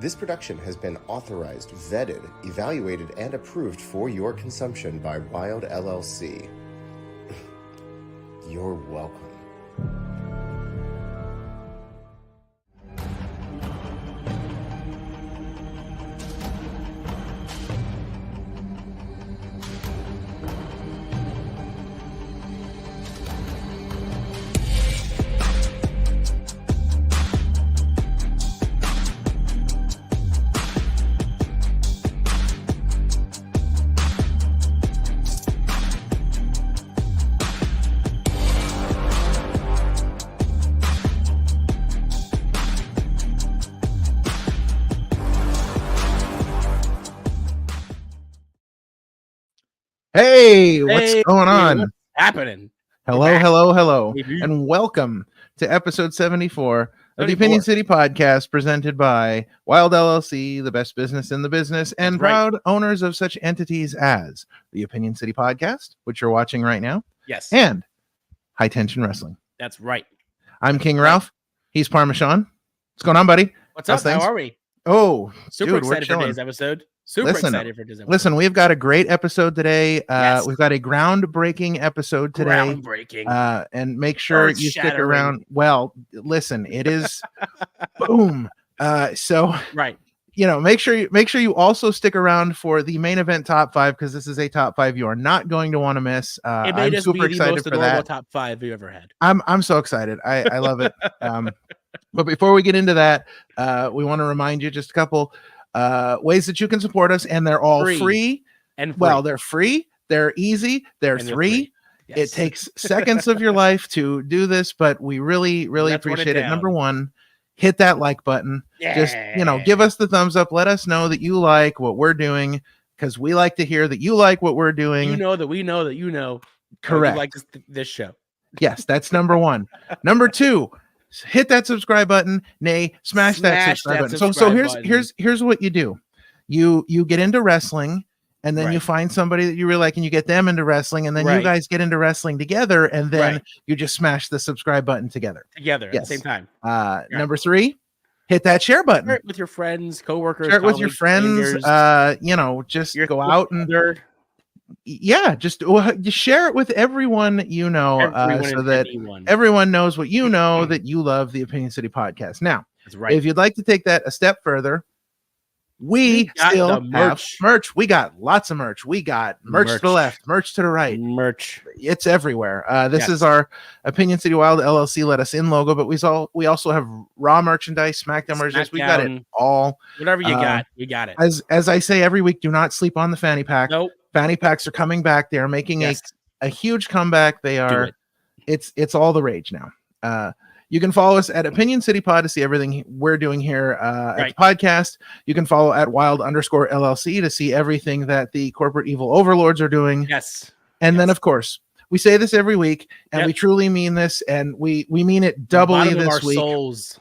This production has been authorized, vetted, evaluated, and approved for your consumption by Wild LLC. You're welcome. Hey, what's going on? What's happening? Hello, and welcome to episode 74 of the Opinion City Podcast, presented by Wild LLC, the best business in the business, and proud owners of such entities as the Opinion City Podcast, which you're watching right now, Yes, and High Tension Wrestling. that's right. I'm King Ralph. He's Parma Sean. What's going on, buddy? What's up? How are we? Oh, super dude, excited for today's episode. Listen, we've got a great episode today. Yes. We've got a groundbreaking episode today. Groundbreaking. And make sure you stick around. Well, listen, it is boom. So right. You know, make sure you also stick around for the main event top 5, because this is a top 5 you are not going to want to miss. It may I'm just super be the excited most for that. Top 5 you ever had. I'm so excited. I love it. But before we get into that, we want to remind you just a couple ways that you can support us, and they're all free. Well, they're free, they're easy, they're free. Yes. It takes seconds of your life to do this, but we really appreciate it. Number one, hit that like button. Yeah. Just, give us the thumbs up. Let us know that you like what we're doing, because we like to hear that you like what we're doing. You know that we know that you know. Correct. You like this show. Yes, that's number one. Number two, hit that subscribe button. Smash that subscribe button. So here's what you do. You get into wrestling, and then you find somebody that you really like, and you get them into wrestling, and then you guys get into wrestling together, and then you just smash the subscribe button together at the same time. Number three, hit that share button. Share it with your friends, coworkers. Share it with your friends. Just go out and just share it with everyone you know, so that everyone knows what you know, that you love the Opinion City Podcast. Now, if you'd like to take that a step further, we still have merch. We got lots of merch. We got merch to the left, merch to the right. It's everywhere. This is our Opinion City Wild LLC Let Us In logo, but we also have Raw merchandise, SmackDown merchandise. We got it all. Whatever you got, we got it. As I say every week, do not sleep on the fanny pack. Nope. Fanny packs are coming back. They are making a huge comeback. They are. It's all the rage now. You can follow us at Opinion City Pod to see everything we're doing here at the podcast. You can follow at Wild_LLC to see everything that the corporate evil overlords are doing. Yes. And then, of course, we say this every week, and we truly mean this, and we mean it doubly this week. Souls.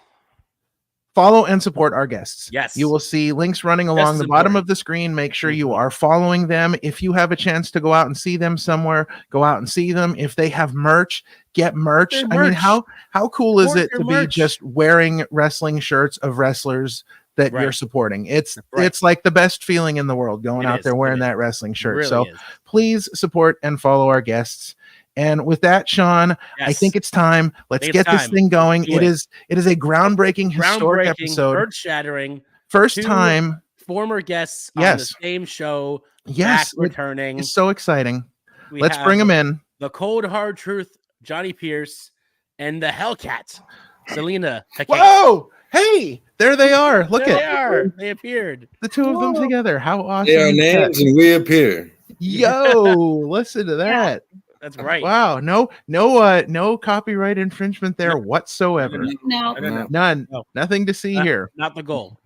Follow and support our guests. Yes. You will see links running along the bottom of the screen. Make sure you are following them. If you have a chance to go out and see them somewhere, go out and see them. If they have merch, get merch. I mean, how cool is it to be just wearing wrestling shirts of wrestlers that you're supporting? It's like the best feeling in the world, going out there wearing that wrestling shirt. Really so please support and follow our guests. And with that, Sean, I think it's time. Let's get this thing going. It is a groundbreaking, historic episode. Earth-shattering. First time. Former guests on the same show. Yes. Returning. It's so exciting. Let's bring them in. The Cold Hard Truth, Johnny Pierce, and the Hellcat, Selena Heakte. Whoa! Hey, there they are. Look at they appeared. The two of them together. How awesome. They are names and we appear. Yo, listen to that. That's right. Wow. No copyright infringement there whatsoever. No. None. No. Nothing to see here. Not the goal.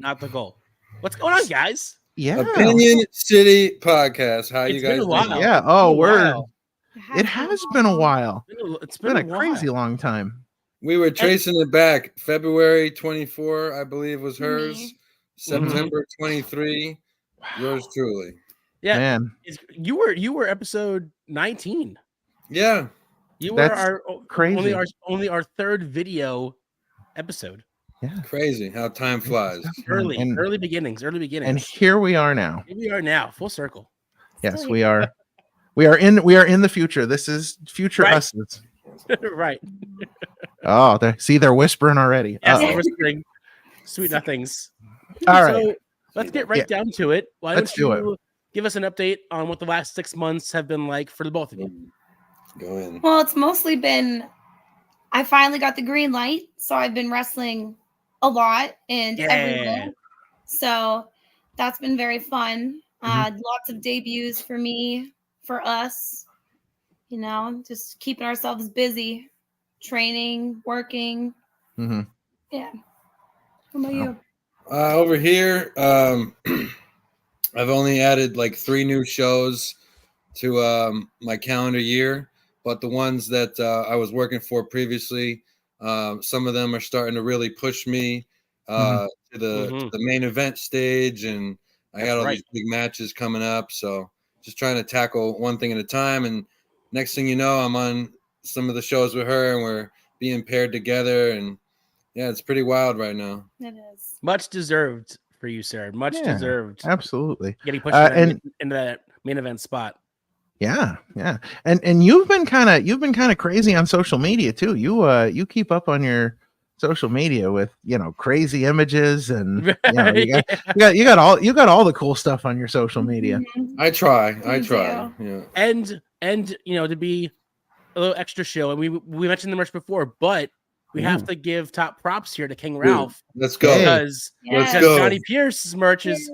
What's going on, guys? Yeah. Opinion City Podcast. How you guys doing? Yeah. Oh, word. It has been a while. It's been a crazy long time. We were tracing it back. February 24, I believe, was hers. September 23. Wow. Yours truly. Yeah. Man. You were episode 19. Yeah. You were our crazy. Only our third video episode. Yeah. Crazy how time flies. Early beginnings. And here we are now. Full circle. Yes, we are. We are in the future. This is future us. Right. Oh, they're whispering already. Yes, they're whispering sweet nothings. All right. So let's get down to it. Why Let's don't you give us an update on what the last 6 months have been like for the both of you? Go in. Well, it's mostly been, I finally got the green light, so I've been wrestling a lot and everywhere. So that's been very fun. Lots of debuts for me, for us, just keeping ourselves busy, training, working. Mm-hmm. Yeah. How about you? Over here, I've only added like 3 new shows to my calendar year, but the ones that I was working for previously, some of them are starting to really push me to the main event stage, and I got all these big matches coming up. So just trying to tackle one thing at a time. And next thing you know, I'm on some of the shows with her, and we're being paired together. And yeah, it's pretty wild right now. It is. Much deserved for you, sir. Much deserved. Absolutely. Getting pushed into that main event spot. Yeah. And you've been kind of crazy on social media too. You keep up on your social media with crazy images, and you got all the cool stuff on your social media. I try. Yeah. And to be a little extra show, and we mentioned the merch before, but we have to give top props here to King Ralph. Let's go. Because Johnny Pierce's merch is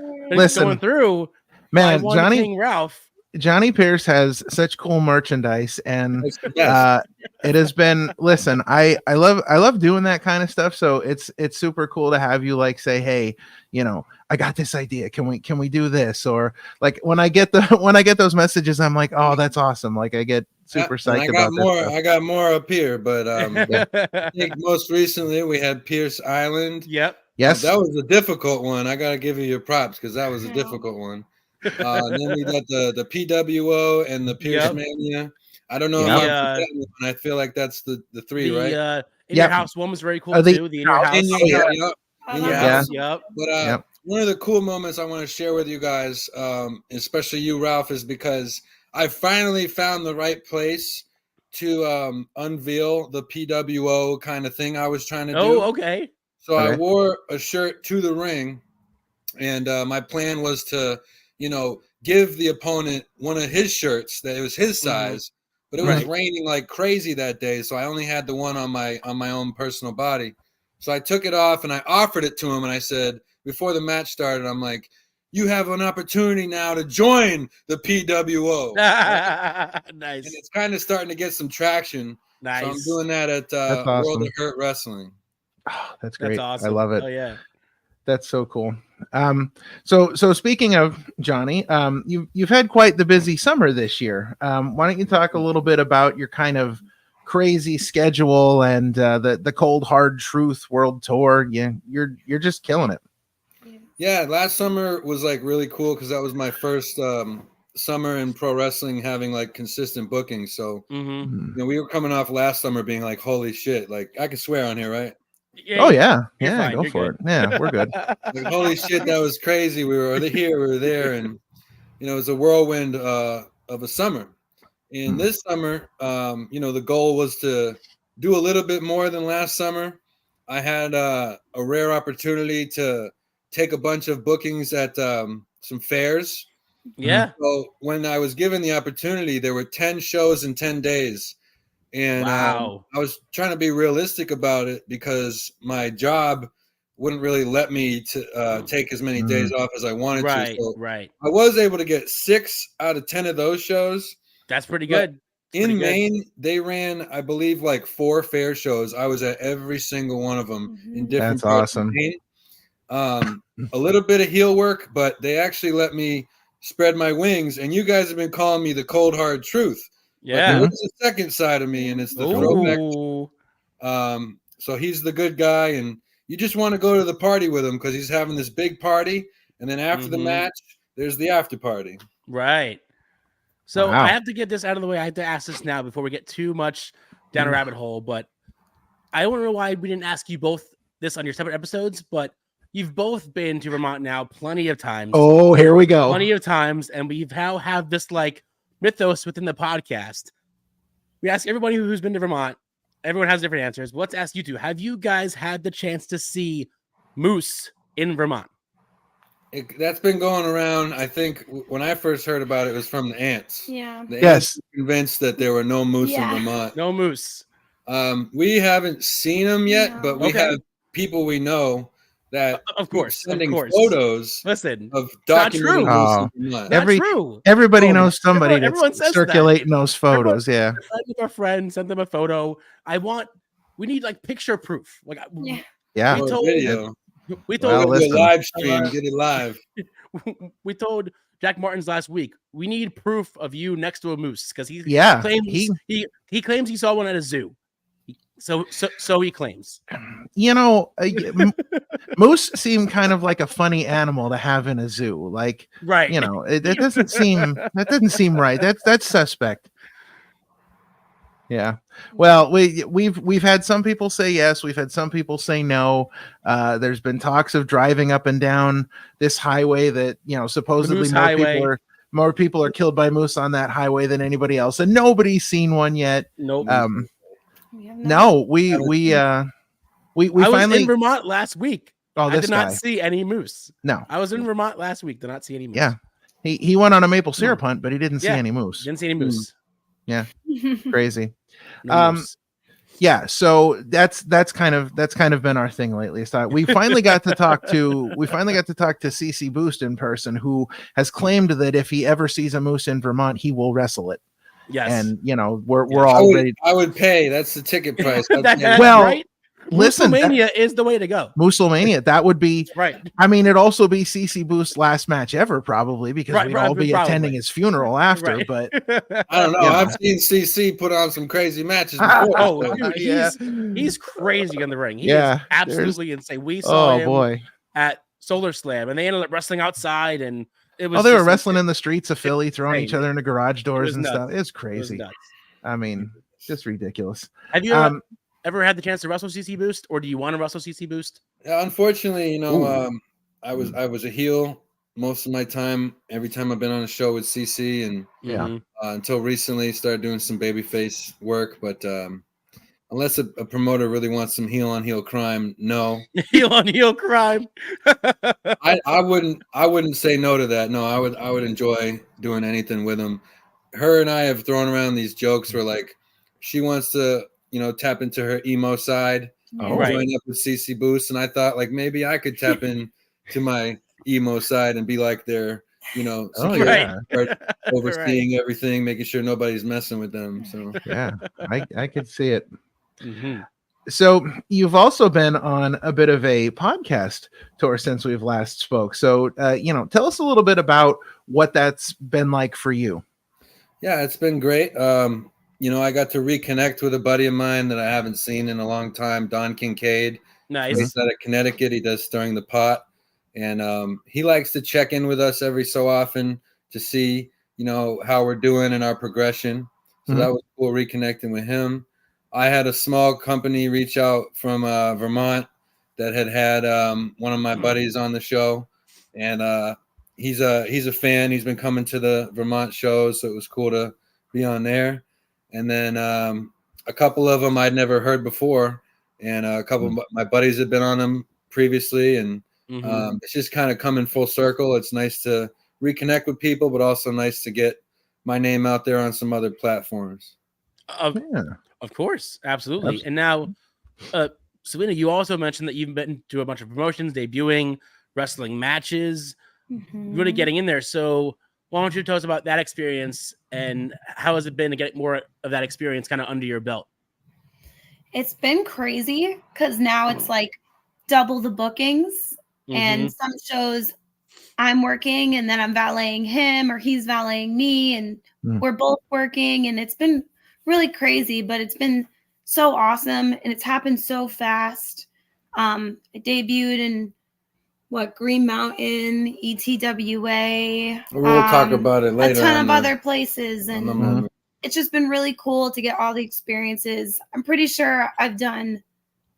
going through. Man, King Ralph. Johnny Pierce has such cool merchandise, and it has been. Listen, I love doing that kind of stuff. So it's super cool to have you say, hey, I got this idea. Can we do this? Or like when I get those messages, I'm like, oh, that's awesome. Like I get super psyched about this. I got more up here, but I think most recently we had Pierce Island. Yep. Yes. That was a difficult one. I gotta give you your props because that was a difficult one. Then we got the PWO and the Pierce Mania. I don't know if I'm forgetting one. I feel like that's the 3, right? In your house one was very cool too. The in your house. Yep. But one of the cool moments I want to share with you guys, especially you, Ralph, is because I finally found the right place to unveil the PWO kind of thing I was trying to do. Oh, okay. So I wore a shirt to the ring, and my plan was to give the opponent one of his shirts that it was his size, but it was raining like crazy that day, so I only had the one on my own personal body. So I took it off and I offered it to him, and I said before the match started, I'm like, you have an opportunity now to join the PWO. Nice. And it's kind of starting to get some traction. Nice. So I'm doing that at awesome. World of Hurt Wrestling. Oh, that's great. That's awesome. I love it. Oh yeah. That's so cool. So speaking of Johnny, you've had quite the busy summer this year. Why don't you talk a little bit about your kind of crazy schedule and the Cold Hard Truth World Tour? You're just killing it. Yeah, last summer was like really cool because that was my first summer in pro wrestling having like consistent booking. So we were coming off last summer being like, holy shit, like I can swear on here, right? Yeah, fine. Go for it. Yeah, we're good. Like, holy shit, that was crazy. We were here, we were there, and it was a whirlwind of a summer. And this summer, the goal was to do a little bit more than last summer. I had a rare opportunity to take a bunch of bookings at some fairs. Yeah. So when I was given the opportunity, there were 10 shows in 10 days. And I was trying to be realistic about it because my job wouldn't really let me to take as many days off as I wanted to. So I was able to get 6 out of 10 of those shows. That's pretty good. In Maine, they ran, I believe, like 4 fair shows. I was at every single one of them in different parts of Maine. A little bit of heel work, but they actually let me spread my wings. And you guys have been calling me the Cold Hard Truth. Yeah, there's a second side of me, and it's the throwback. So he's the good guy, and you just want to go to the party with him because he's having this big party, and then after the match, there's the after party. Right. So I have to get this out of the way. I have to ask this now before we get too much down a rabbit hole, but I don't know why we didn't ask you both this on your separate episodes, but you've both been to Vermont now plenty of times. Oh, here we go. Plenty of times, and we've now have this like mythos within the podcast. We ask everybody who's been to Vermont. Everyone has different answers. But let's ask you two. Have you guys had the chance to see moose in Vermont? That's been going around. I think when I first heard about it, it was from the ants. Yeah. The ants were convinced that there were no moose in Vermont. No moose. We haven't seen them yet, but we have people we know that of course sending photos. Listen, of documenting moose in Vermont. Everybody knows somebody everyone that's circulating that. those photos. Everyone, with our friends, send them a photo. We need like picture proof. Like yeah. We told video. We told a live stream, get it live. We told Jack Martins last week, we need proof of you next to a moose because he claims he saw one at a zoo. So he claims. You know, moose seem kind of like a funny animal to have in a zoo. Like, right? You know, that doesn't seem right. That's suspect. Yeah. Well, we've had some people say yes. We've had some people say no. There's been talks of driving up and down this highway that, you know, supposedly more people are killed by moose on that highway than anybody else, and nobody's seen one yet. Nope. No, we I was in Vermont last week. Oh, I did not see any moose. No, I was in Vermont last week. Did not see any moose. Yeah, he went on a maple syrup hunt, but he didn't see any moose. Didn't see any moose. Yeah, crazy. No moose. Yeah, so that's kind of been our thing lately. So we finally got to talk to CC Boost in person, who has claimed that if he ever sees a moose in Vermont, he will wrestle it. Yes, and you know we're all ready. I would pay. That's the ticket price. Well, right? Listen, Moose-mania is the way to go. Moose-mania, that would be right. I mean, it'd also be CC Boost's last match ever, probably, because we'd all be attending his funeral after. Right. But I don't know. I've seen CC put on some crazy matches before. Dude, he's crazy in the ring. He is absolutely insane. We saw him at Solar Slam, and they ended up wrestling outside, and it was. They were wrestling in the streets of Philly, throwing each other into garage doors and stuff. It's crazy. I mean, just ridiculous. Have you ever had the chance to wrestle CC Boost, or do you want to wrestle CC Boost? Unfortunately, you know, I was a heel most of my time. Every time I've been on a show with CC, and until recently started doing some babyface work. But unless a promoter really wants some heel on heel crime, no. Heel on heel crime. I wouldn't say no to that. No, I would enjoy doing anything with him. Her and I have thrown around these jokes where like she wants to, you know, tap into her emo side, join up with CC Boost, and I thought like maybe I could tap in to my emo side and be like their, you know, overseeing everything, making sure nobody's messing with them. So yeah, I could see it. Mm-hmm. So you've also been on a bit of a podcast tour since we've last spoke. So you know, tell us a little bit about what that's been like for you. Yeah, it's been great. You know, I got to reconnect with a buddy of mine that I haven't seen in a long time, Don Kincaid. Nice. He's out of Connecticut. He does Stirring the Pot. And he likes to check in with us every so often to see, you know, how we're doing in our progression. So that was cool reconnecting with him. I had a small company reach out from Vermont that had one of my buddies on the show. And he's a fan. He's been coming to the Vermont shows, so it was cool to be on there. And then a couple of them I'd never heard before, and a couple of my buddies had been on them previously, and it's just kind of coming full circle. It's nice to reconnect with people, but also nice to get my name out there on some other platforms. Of course, absolutely. And now, Selena, you also mentioned that you've been to a bunch of promotions, debuting, wrestling matches, really getting in there. So why don't you tell us about that experience and how has it been to get more of that experience kind of under your belt? It's been crazy because now it's like double the bookings, and some shows I'm working and then I'm valeting him or he's valeting me, and we're both working, and it's been really crazy, but it's been so awesome and it's happened so fast. I debuted in Green Mountain, ETWA. We'll talk about it later. A ton of other places, and it's just been really cool to get all the experiences. I'm pretty sure I've done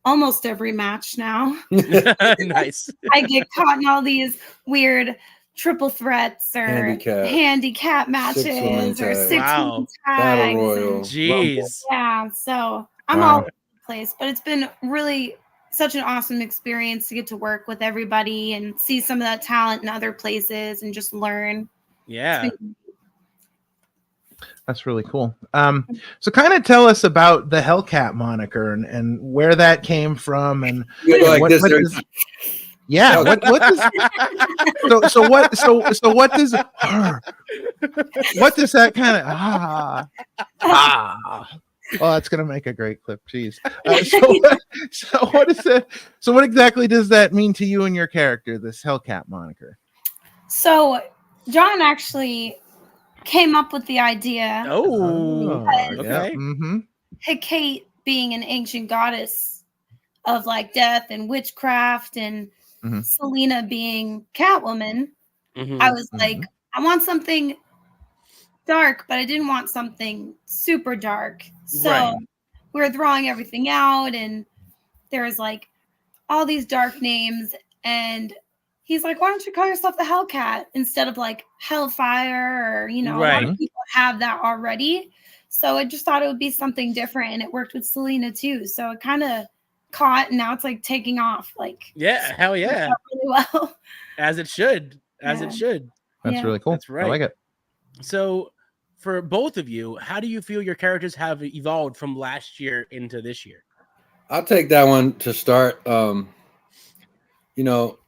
almost every match now. Nice. I get caught in all these weird triple threats or handicap matches or 6 wow. Battle Royal. Jeez. Yeah, so I'm all over the place, but it's been really such an awesome experience to get to work with everybody and see some of that talent in other places and just learn. Yeah. That's really cool. So kind of tell us about the Hekate moniker and where that came from and what does, yeah, what does so what does that kind of oh, that's gonna make a great clip. Jeez. So what exactly does that mean to you and your character, this Hekate moniker? So John actually came up with the idea. Okay. Hekate being an ancient goddess of like death and witchcraft, and Selena being Catwoman. I was like, I want something dark, but I didn't want something super dark. So we were throwing everything out, and there was like all these dark names, and he's like, why don't you call yourself the Hekate instead of like Hellfire, or a lot of people have that already. So I just thought it would be something different, and it worked with Selena too. So it kind of caught, and now it's like taking off. Like, yeah, hell yeah, really well, as it should, it should. That's really cool. That's right. I like it. So, for both of you, how do you feel your characters have evolved from last year into this year? I'll take that one to start.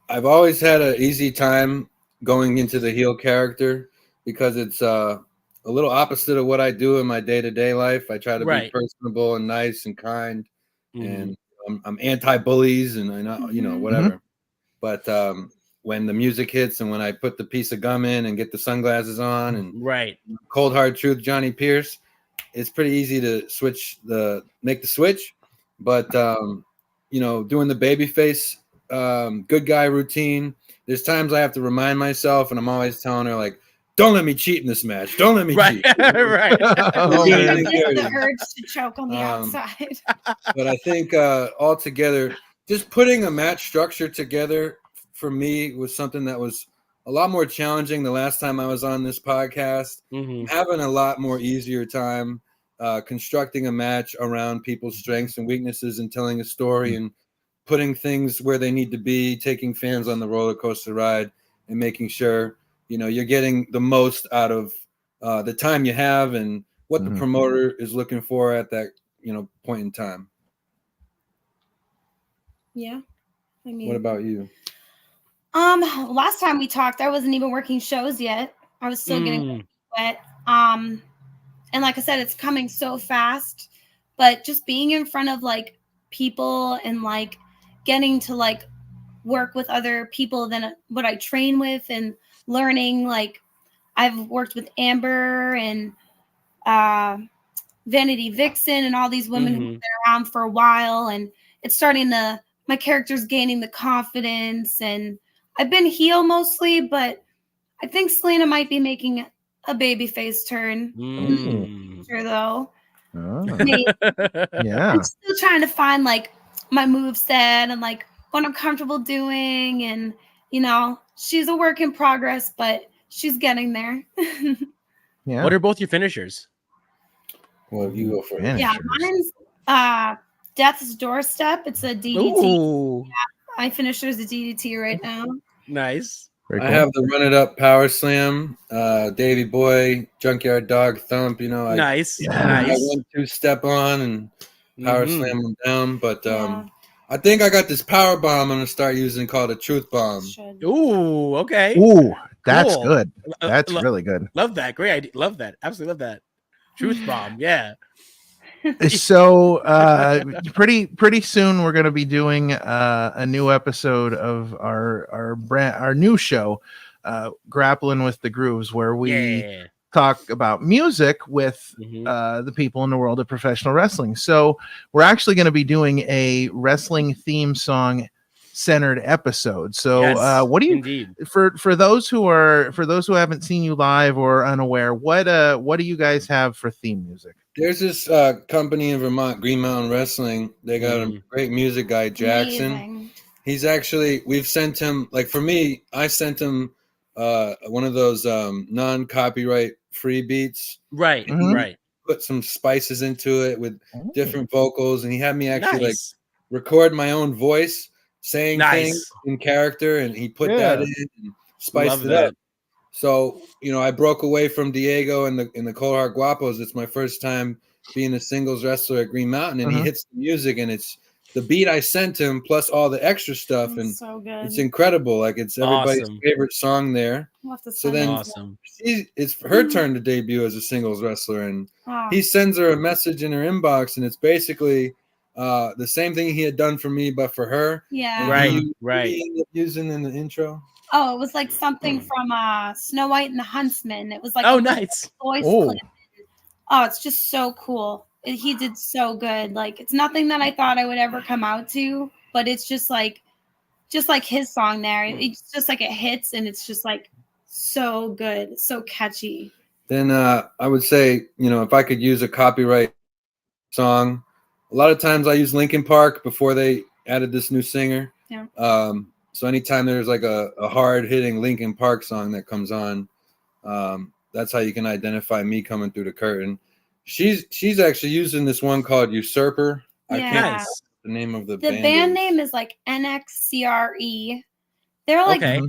I've always had an easy time going into the heel character because it's a little opposite of what I do in my day-to-day life. I try to be personable and nice and kind, and I'm anti-bullies and I know, whatever. But when the music hits and when I put the piece of gum in and get the sunglasses on and cold hard truth, Johnny Pierce, it's pretty easy to make the switch. But doing the babyface good guy routine, there's times I have to remind myself, and I'm always telling her like, don't let me cheat in this match. Don't let me cheat. Right. The urge to choke on the outside. But I think altogether, just putting a match structure together for me was something that was a lot more challenging the last time I was on this podcast. Having a lot more easier time constructing a match around people's strengths and weaknesses and telling a story and putting things where they need to be, taking fans on the roller coaster ride and making sure, you're getting the most out of the time you have and what the promoter is looking for at that, point in time. Yeah. I mean, what about you? Last time we talked, I wasn't even working shows yet. I was still getting wet. And like I said, it's coming so fast, but just being in front of like people and like getting to like work with other people than what I train with and learning, like I've worked with Amber and Vanity Vixen and all these women who've been around for a while, and it's my character's gaining the confidence, and I've been heel mostly, but I think Selena might be making a babyface turn in the future though. Yeah. I'm still trying to find like my moveset and like what I'm comfortable doing, and she's a work in progress, but she's getting there. Yeah. What are both your finishers? Well, you go first. Yeah, mine's Death's Doorstep. It's a DDT. Yeah, my finisher is a DDT right now. Nice. Cool. I have the Run It Up Power Slam, Davey Boy, Junkyard Dog Thump. Nice. I 1-2 step on and power slam them down. But I think I got this power bomb I'm gonna start using called a Truth Bomb. Ooh, okay. Ooh, that's good. That's really good. Love that. Great idea. Love that. Absolutely love that. Truth Bomb. Yeah. So pretty soon we're going to be doing a new episode of our new show, Grappling with the Grooves, where we talk about music with the people in the world of professional wrestling. So we're actually going to be doing a wrestling theme song centered episode. So Yes, what do you indeed. for those who haven't seen you live or unaware, what do you guys have for theme music? There's this company in Vermont, Green Mountain Wrestling. They got a great music guy, Jackson. Amazing. He's actually, we've sent him, like for me, I sent him one of those non-copyright free beats. Right, Mhm. right. Put some spices into it with different vocals, and he had me actually like Nice. record my own voice saying Nice. things in character, and he put that in and spiced Love it that. up. So, you know, I broke away from Diego and the Cold Heart Guapos. It's my first time being a singles wrestler at Green Mountain, and he hits the music, and it's the beat I sent him plus all the extra stuff, That's and so good. it's incredible. Like it's everybody's Awesome. favorite song there. We'll have to So send then it. Awesome. it's her turn to debut as a singles wrestler, and Ah, he sends her a message in her inbox, and it's basically the same thing he had done for me, but for her. yeah. And Right, he right. ended up using in the intro. Oh, it was like something from Snow White and the Huntsman. It was like Oh, a nice. voice Oh. clip. Oh, it's just so cool. He did so good. Like it's nothing that I thought I would ever come out to, but it's just like his song there. It's just like it hits, and it's just like so good, so catchy. Then I would say, you know, if I could use a copyright song, a lot of times I use Linkin Park before they added this new singer. Yeah. So anytime there's like a hard hitting Linkin Park song that comes on, that's how you can identify me coming through the curtain. She's actually using this one called Usurper. I Yeah. can't Nice. remember the name of the band name is like NXCRE. They're like Okay.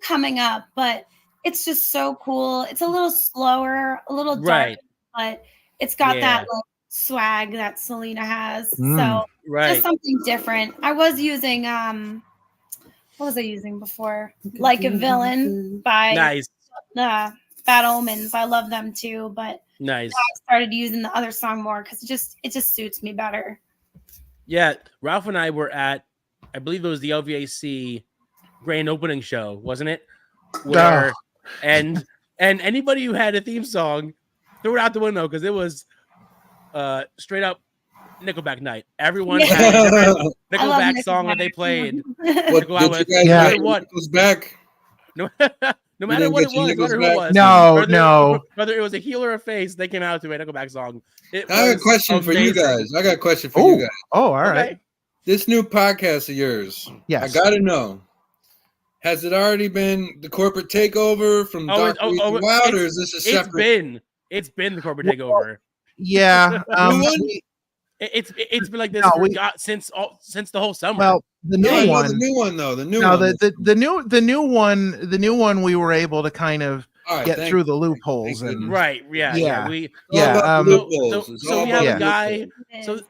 coming up, but it's just so cool. It's a little slower, a little dark, Right. but it's got Yeah. that like swag that Selena has. Mm. So Right. just something different. I was using what was I using before? Like a Villain by Nice. Bad Omens. I love them too, but Nice. I started using the other song more because it just suits me better. Yeah. Ralph and I were at, I believe it was the LVAC grand opening show, wasn't it? Where and anybody who had a theme song threw it out the window because it was straight up Nickelback night. Everyone Yeah. had a different I love Nickelback song that Nickelback. they played. What to go out did with. you guys Yeah. get? What? Goes back. No, no You matter didn't what get it your was, no nickels matter who it back? was. No. Whether it was a heel or a face, they came out to a Nickelback song. It I have a was question for you amazing. guys. I got a question for you guys. Oh, all right. Okay. This new podcast of yours, Yes. I gotta know. Has it already been the corporate takeover from Dr. Ethan Wild, or is this a separate? It's been the corporate takeover. Yeah. New one? It's been like this No, since the whole summer. Well, the new No, I know one. the new one though. The new No, one. the new one we were able to kind of All right, get thank through you. the loopholes Thank and right, yeah. Yeah. We It's all about Yeah, the loopholes. It's so all we have about a the guy. loopholes. So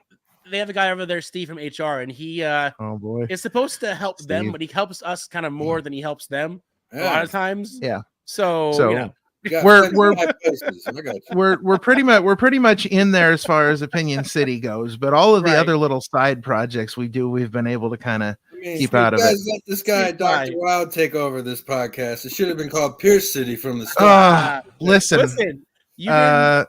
they have a guy over there, Steve from HR, and he oh boy. is supposed to help them, Steve. but he helps us kind of more than he helps them a lot Yeah. of times. Yeah. So you know, You got We're- 25 places. I got you. We're pretty much in there as far as Opinion City goes, but all of the Right. other little side projects we've been able to kind of I mean, keep out of you it. guys let this guy, Keep Dr. quiet. Wild, take over this podcast. It should have been called Pierce City from the start. Listen, you didn't.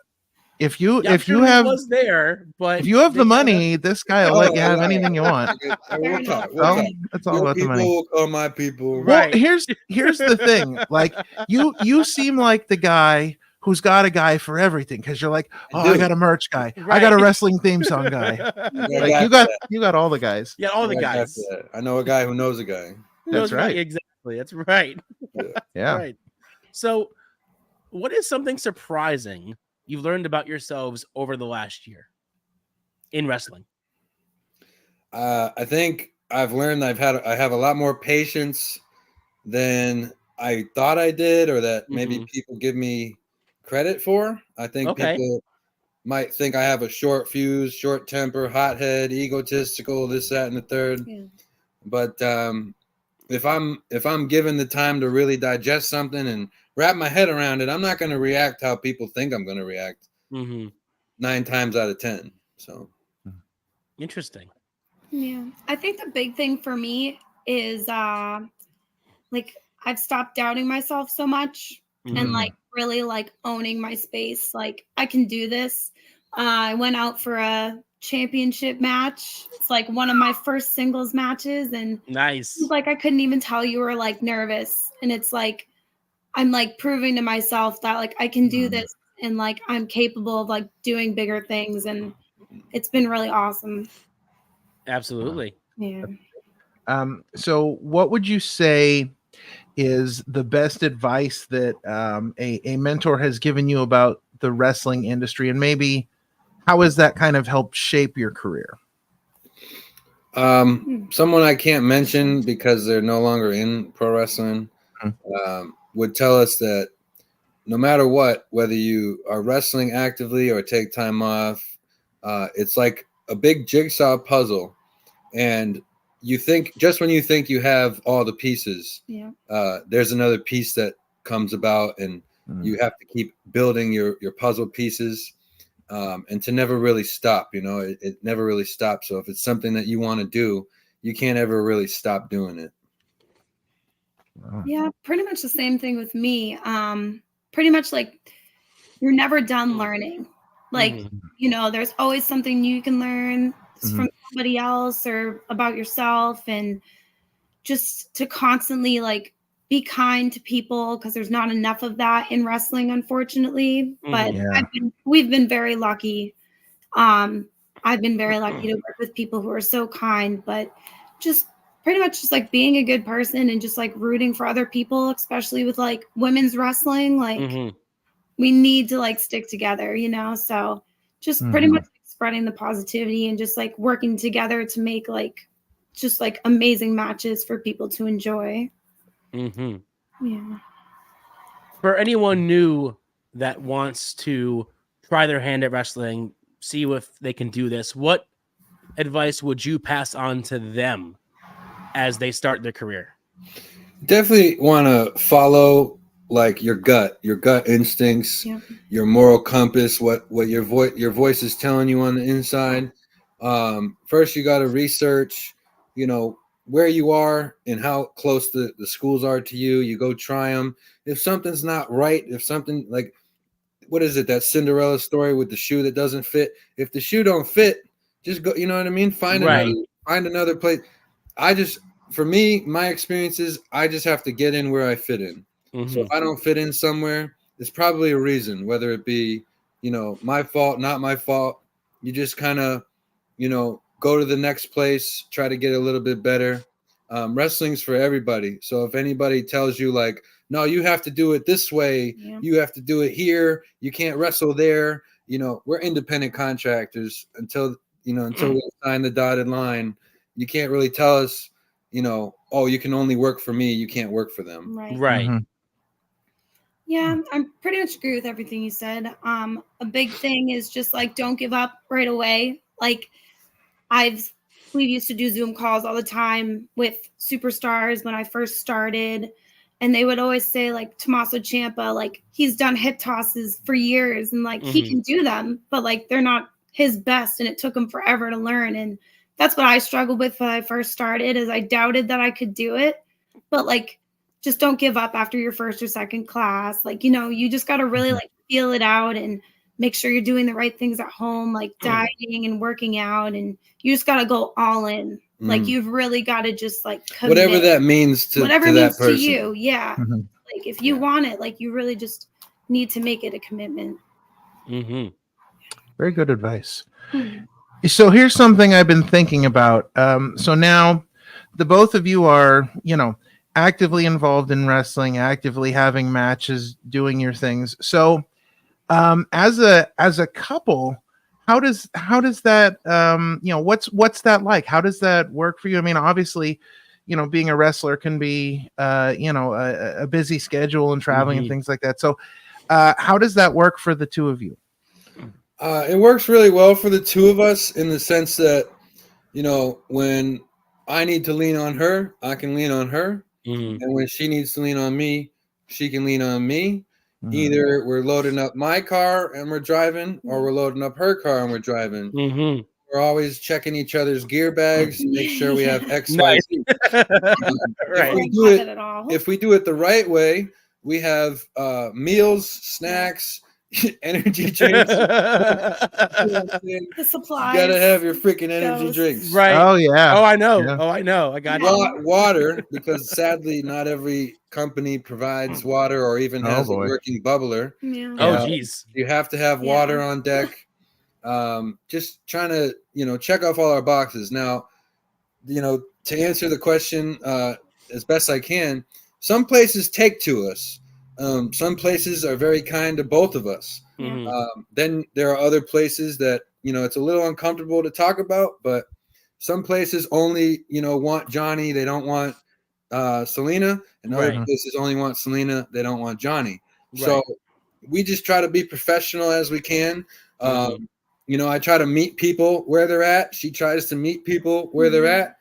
if you Yeah, I'm if sure you he have was there, but if you have they the kinda- money, this guy will let you have anything you want. We'll talk. We'll Well, talk. it's all Your about the people money. will call my people. Right. Well, here's the thing. Like you seem like the guy who's got a guy for everything because you're like, oh, I do. got a merch guy, I Right. got a wrestling theme song guy. Yeah, Like you got all the guys. Yeah, all the I got guys. that. I know a guy who knows a guy. That's right. Exactly. That's right. Yeah. Right. So, what is something surprising you've learned about yourselves over the last year in wrestling? I think I've learned I have a lot more patience than I thought I did, or that maybe people give me credit for. I think people might think I have a short fuse, short temper, hothead, egotistical, this, that, and the third. Yeah. But if I'm given the time to really digest something and wrap my head around it, I'm not going to react how people think I'm going to react. 9 times out of 10. So Interesting. Yeah. I think the big thing for me is like I've stopped doubting myself so much and like really like owning my space. Like I can do this. I went out for a championship match. It's like one of my first singles matches, and nice. Like I couldn't even tell you were like nervous, and it's like I'm like proving to myself that like I can do this, and like I'm capable of like doing bigger things, and it's been really awesome. Absolutely. Yeah. So what would you say is the best advice that a mentor has given you about the wrestling industry, and maybe how has that kind of helped shape your career? Someone I can't mention because they're no longer in pro wrestling would tell us that no matter what, whether you are wrestling actively or take time off, it's like a big jigsaw puzzle. And you think, just when you think you have all the pieces, there's another piece that comes about, and you have to keep building your puzzle pieces, and to never really stop. It never really stops. So if it's something that you want to do, you can't ever really stop doing it. Yeah, pretty much the same thing with me. Pretty much like you're never done learning. Like, there's always something new you can learn from somebody else or about yourself, and just to constantly like be kind to people, because there's not enough of that in wrestling, unfortunately. But we've been very lucky. I've been very lucky to work with people who are so kind, but just pretty much just like being a good person and just like rooting for other people, especially with like women's wrestling. Like we need to like stick together, so just pretty much spreading the positivity and just like working together to make like just like amazing matches for people to enjoy. Yeah. For anyone new that wants to try their hand at wrestling, see if they can do this, what advice would you pass on to them as they start their career? Definitely want to follow like your gut instincts, your moral compass, what your voice is telling you on the inside. First, you got to research, where you are and how close the schools are to you. You go try them. If something's not right, if something like, what is it, that Cinderella story with the shoe that doesn't fit? If the shoe don't fit, just go, you know what I mean? Find another place. For me, my experience is I just have to get in where I fit in. So if I don't fit in somewhere, there's probably a reason, whether it be, my fault, not my fault. You just kind of, go to the next place, try to get a little bit better. Wrestling's for everybody. So if anybody tells you like, no, you have to do it this way, you have to do it here, you can't wrestle there, we're independent contractors until we sign the dotted line. You can't really tell us, oh, you can only work for me, you can't work for them. Right. Yeah, I'm pretty much agree with everything you said. A big thing is just like don't give up right away. Like we used to do Zoom calls all the time with superstars when I first started, and they would always say like Tommaso Ciampa, like he's done hip tosses for years and like he can do them, but like they're not his best, and it took him forever to learn. And that's what I struggled with when I first started, is I doubted that I could do it, but like just don't give up after your first or second class. Like, you just got to really like feel it out and make sure you're doing the right things at home, like dieting and working out. And you just got to go all in. Like you've really got to just like commit. Whatever that means to whatever to it means that person. to you. Yeah. Like if you want it, like you really just need to make it a commitment. Very good advice. So here's something I've been thinking about. So now the both of you are, actively involved in wrestling, actively having matches, doing your things. So as a couple, how does that what's that like? How does that work for you? I mean, obviously, being a wrestler can be a busy schedule and traveling and things like that. So how does that work for the two of you? It works really well for the two of us in the sense that, when I need to lean on her, I can lean on her. And when she needs to lean on me, she can lean on me. Either we're loading up my car and we're driving, or we're loading up her car and we're driving. We're always checking each other's gear bags to make sure we have X, Y, Z. If we do it the right way, we have meals, snacks, energy drinks. The supplies. You gotta have your freaking energy drinks. Right. Oh yeah. Oh, I know. Yeah. Oh, I know. I got water, because sadly not every company provides water or even has a working bubbler. Yeah. Oh, geez. You have to have water on deck. Just trying to, check off all our boxes. Now, to answer the question as best I can, some places take to us. Some places are very kind to both of us. Mm-hmm. Then there are other places that, it's a little uncomfortable to talk about, but some places only, want Johnny. They don't want Selena, and other places only want Selena. They don't want Johnny. Right. So we just try to be professional as we can. I try to meet people where they're at. She tries to meet people where they're at.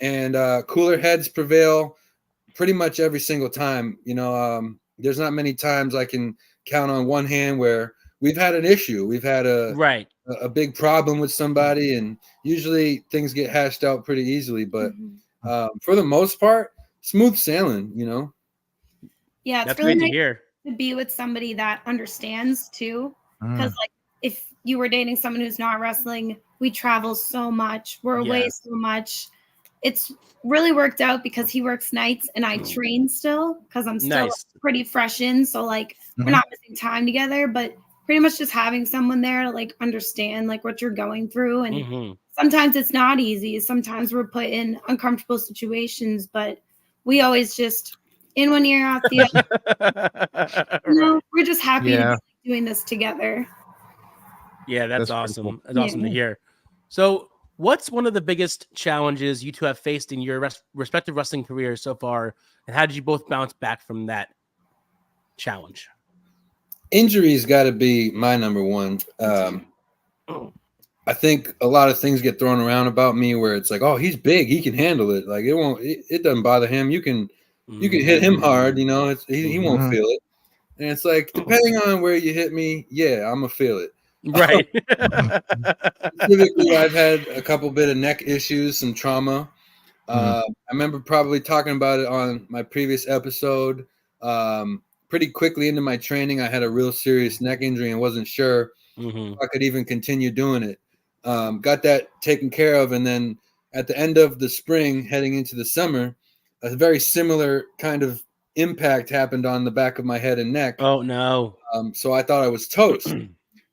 And cooler heads prevail pretty much every single time. There's not many times I can count on one hand where we've had an issue. We've had a big problem with somebody, and usually things get hashed out pretty easily. But for the most part, smooth sailing, Yeah, it's that's really great nice to hear. To be with somebody that understands too. Because like if you were dating someone who's not wrestling, we travel so much. We're away so much. It's really worked out because he works nights and I train still because I'm still pretty fresh in. So like we're not missing time together, but pretty much just having someone there to like understand like what you're going through. And sometimes it's not easy. Sometimes we're put in uncomfortable situations, but we always just in one ear out the other. We're just happy to be doing this together. Yeah, that's awesome. Cool. That's awesome to hear. So what's one of the biggest challenges you two have faced in your respective wrestling careers so far, and how did you both bounce back from that challenge? Injuries got to be my number one. I think a lot of things get thrown around about me where it's like, oh, he's big, he can handle it. Like it doesn't bother him. You can hit him hard, he won't feel it. And it's like, depending on where you hit me, I'm gonna feel it. Right. Specifically, I've had a couple bit of neck issues, some trauma. I remember probably talking about it on my previous episode. Pretty quickly into my training, I had a real serious neck injury and wasn't sure if I could even continue doing it. Got that taken care of, and then at the end of the spring, heading into the summer, a very similar kind of impact happened on the back of my head and neck. Oh no! So I thought I was toast.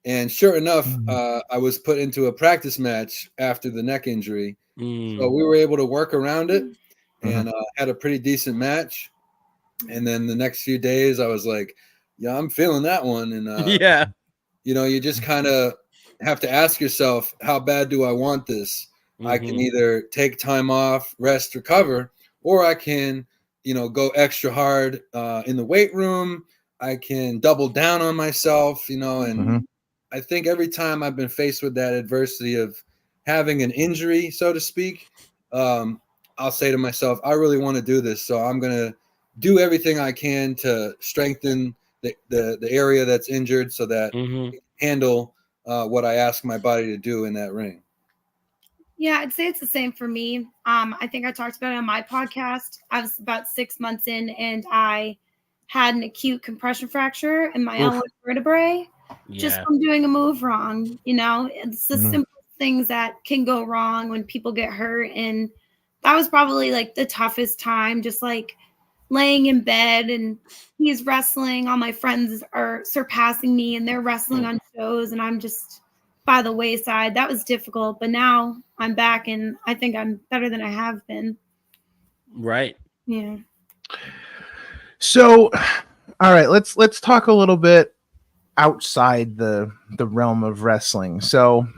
And sure enough, I was put into a practice match after the neck injury. So we were able to work around it and had a pretty decent match. And then the next few days, I was like, I'm feeling that one. And, you just kind of have to ask yourself, how bad do I want this? I can either take time off, rest, recover, or I can, go extra hard in the weight room. I can double down on myself, and I think every time I've been faced with that adversity of having an injury, so to speak, I'll say to myself, I really want to do this. So I'm going to do everything I can to strengthen the area that's injured so that I can handle what I ask my body to do in that ring. Yeah, I'd say it's the same for me. I think I talked about it on my podcast. I was about 6 months in and I had an acute compression fracture in my L1 vertebrae. Just from doing a move wrong, it's the simple things that can go wrong when people get hurt. And that was probably like the toughest time, just like laying in bed and he's wrestling. All my friends are surpassing me and they're wrestling on shows and I'm just by the wayside. That was difficult, but now I'm back and I think I'm better than I have been. Right. Yeah. So, all right, let's talk a little bit outside the realm of wrestling. So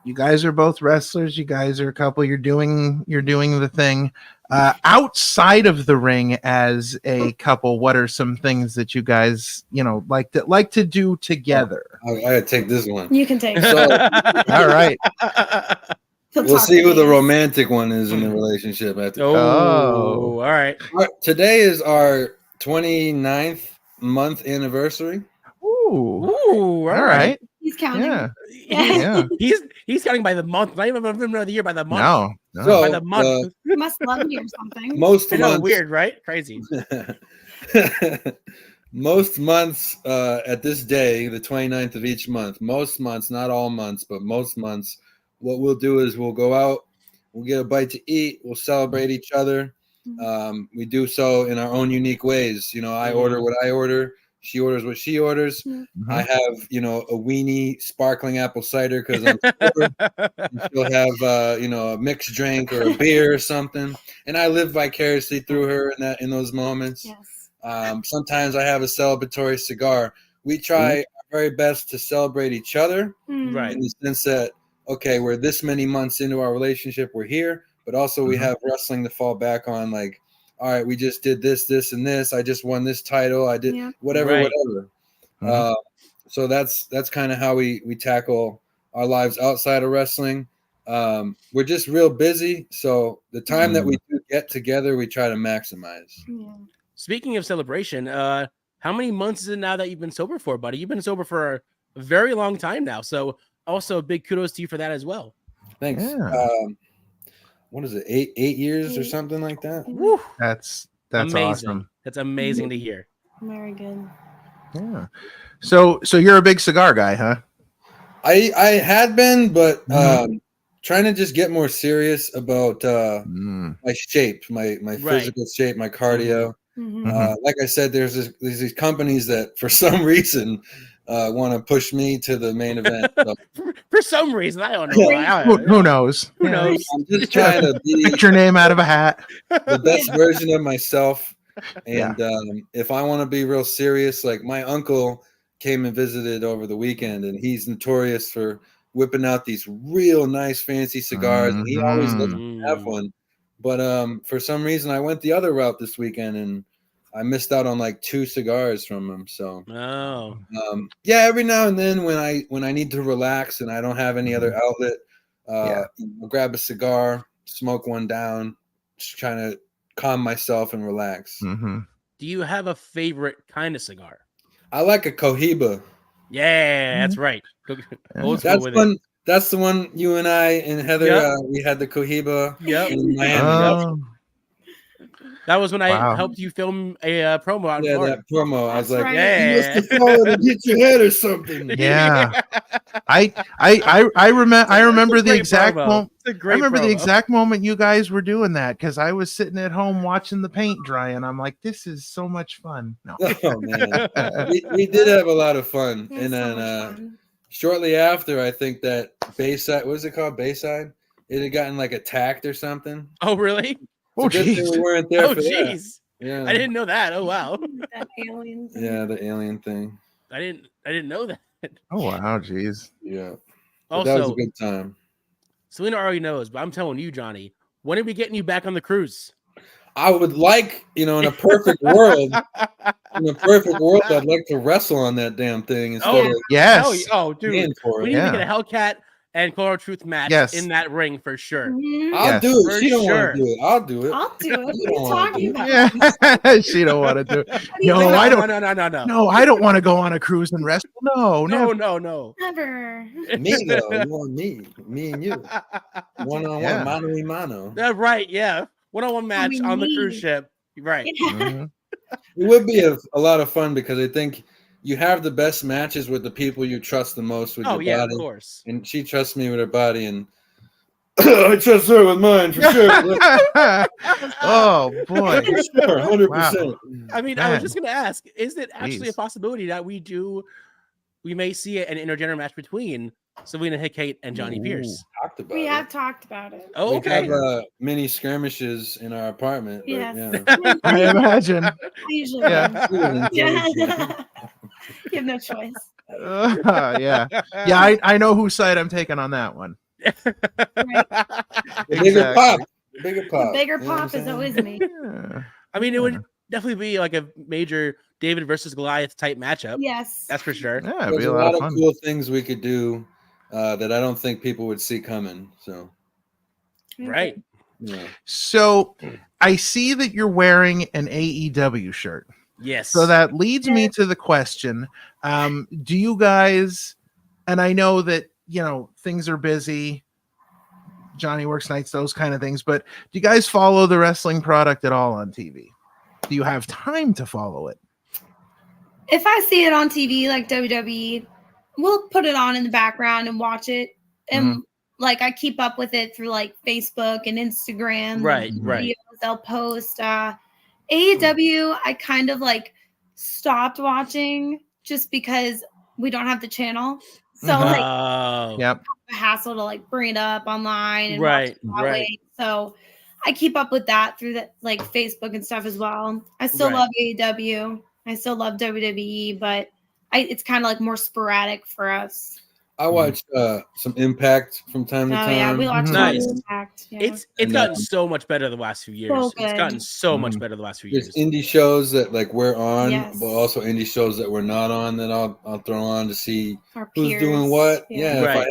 you guys are both wrestlers, you guys are a couple, you're doing the thing outside of the ring as a couple. What are some things that you guys like to do together? I gotta take this one. You can take it. So, all right. We'll see who the romantic one is in the relationship after. All right. Today is our 29th month anniversary. Ooh, all right. He's counting. Yeah. He's counting by the month, not even by the year, by the month. No. So, by the month. You must love me or something. Most months, weird, right? Crazy. most months at this day, the 29th of each month, most months, not all months, but most months, what we'll do is we'll go out, we'll get a bite to eat, we'll celebrate each other. We do so in our own unique ways. You know, I order what I order. She orders what she orders. I have, you know, a weenie sparkling apple cider because I'm poor. She'll have, you know, a mixed drink or a beer or something. And I live vicariously through her in those moments. Yes. Sometimes I have a celebratory cigar. We try our very best to celebrate each other, Right? In the sense that, okay, we're this many months into our relationship, we're here, but also we have wrestling to fall back on. Like, all right, we just did this, this, and this. I just won this title. I did whatever. So that's kind of how we tackle our lives outside of wrestling. We're just real busy, so the time that we do get together, we try to maximize. Speaking of celebration, how many months is it now that you've been sober for, buddy? You've been sober for a very long time now, so also big kudos to you for that as well. Thanks. What is it, 8 years or something like that? Woo. That's amazing. Awesome. That's amazing to hear. Very good. Yeah. So you're a big cigar guy, huh? I had been, but trying to just get more serious about my shape, my physical shape, my cardio. Like I said, there's these companies that for some reason want to push me to the main event. So. For some reason, I don't know. Who knows? Who knows? I'm just trying to pick your name out of a hat. The best version of myself. And if I want to be real serious, like my uncle came and visited over the weekend, and he's notorious for whipping out these real nice fancy cigars, and he always doesn't have one. But for some reason, I went the other route this weekend, and I missed out on like 2 cigars from him. So yeah, every now and then when I need to relax and I don't have any other outlet, I'll grab a cigar, smoke one down, just trying to calm myself and relax. Do you have a favorite kind of cigar? I like a Cohiba. Yeah, that's right. That's the one you and I and Heather we had the Cohiba in Miami. That was when I helped you film a promo out in Florida. That promo. I was like, you must have fallen and hit your head or something. Yeah. I remember the exact moment. I remember the exact moment you guys were doing that, because I was sitting at home watching the paint dry, and I'm like, this is so much fun. No. Oh man. we did have a lot of fun. And then shortly after, I think that Bayside, what is it called? Bayside? It had gotten like attacked or something. Oh, really? Oh, jeez. We weren't there for jeez. That. Yeah. I didn't know that. Oh, wow. That alien thing. Yeah, the alien thing. I didn't know that. Oh, wow, jeez. Yeah. Also, that was a good time. Selena already knows, but I'm telling you, Johnny, when are we getting you back on the cruise? I would like, in a perfect world, I'd like to wrestle on that damn thing instead of yes. Oh, dude. We need to get a Hellcat and Color Truth match in that ring for sure. I'll do it. She don't want to do it. I'll do it. I'll do it. What are you talking about? Yeah. She don't want to do it. No, I don't. No, I don't want to go on a cruise and wrestle. No. Never. Me though. You want me and you. One-on-one, mano y mano. Right, yeah. One-on-one match on the cruise ship. Right. It would be a lot of fun, because I think you have the best matches with the people you trust the most with your body. Of course. And she trusts me with her body, and I trust her with mine for sure. Oh boy, for sure, 100%. Wow. I mean, I was just gonna ask: is it actually a possibility that we may see an intergender match between Selena Heakte and Johnny Pierce? We have talked about it. Oh, okay. We have mini skirmishes in our apartment. Yes. I imagine. Usually. Yeah. You have no choice. Yeah. I know whose side I'm taking on that one. Right. Bigger pop. The bigger pop is always me. Yeah. I mean, it would definitely be like a major David versus Goliath type matchup. Yes, that's for sure. Yeah, there's a lot of cool things we could do that I don't think people would see coming. So, right. Yeah. So I see that you're wearing an AEW shirt. Yes. So that leads me to the question: do you guys? And I know that things are busy. Johnny works nights, those kind of things. But do you guys follow the wrestling product at all on TV? Do you have time to follow it? if I see it on TV like WWE, we'll put it on in the background and watch it. And like I keep up with it through like Facebook and Instagram. Right. Videos they'll post. AEW, I kind of like stopped watching just because we don't have the channel. So like a hassle to like bring it up online and watch it that way. So I keep up with that through the like Facebook and stuff as well. I still love AEW. I still love WWE, but it's kind of like more sporadic for us. I watch some Impact from time to time. Yeah, we watch Impact. Yeah. It's gotten so much better the last few years. It's gotten so much better the last few years. There's indie shows that like we're on, but also indie shows that we're not on that I'll throw on to see who's doing what. If I have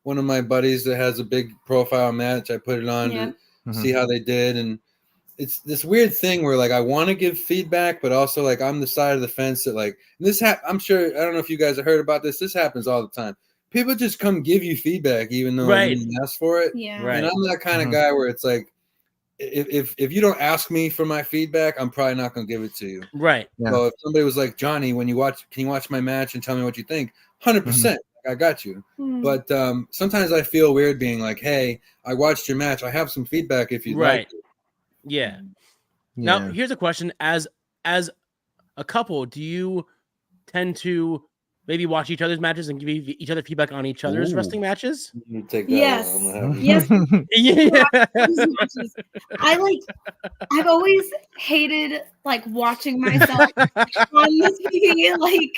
one of my buddies that has a big profile match, I put it on to see how they did. And it's this weird thing where like I want to give feedback, but also like I'm the side of the fence that like I'm sure, I don't know if you guys have heard about this. This happens all the time. People just come give you feedback even though I didn't ask for it. And I'm that kind of guy where it's like, if you don't ask me for my feedback, I'm probably not going to give it to you. So if somebody was like, Johnny, can you watch my match and tell me what you think? 100%. I got you. But sometimes I feel weird being like, hey, I watched your match. I have some feedback if you'd like it. Now, here's a question. As a couple, do you tend to maybe watch each other's matches and give each other feedback on each other's wrestling matches? You take that yes. I've always hated like watching myself on the TV. Like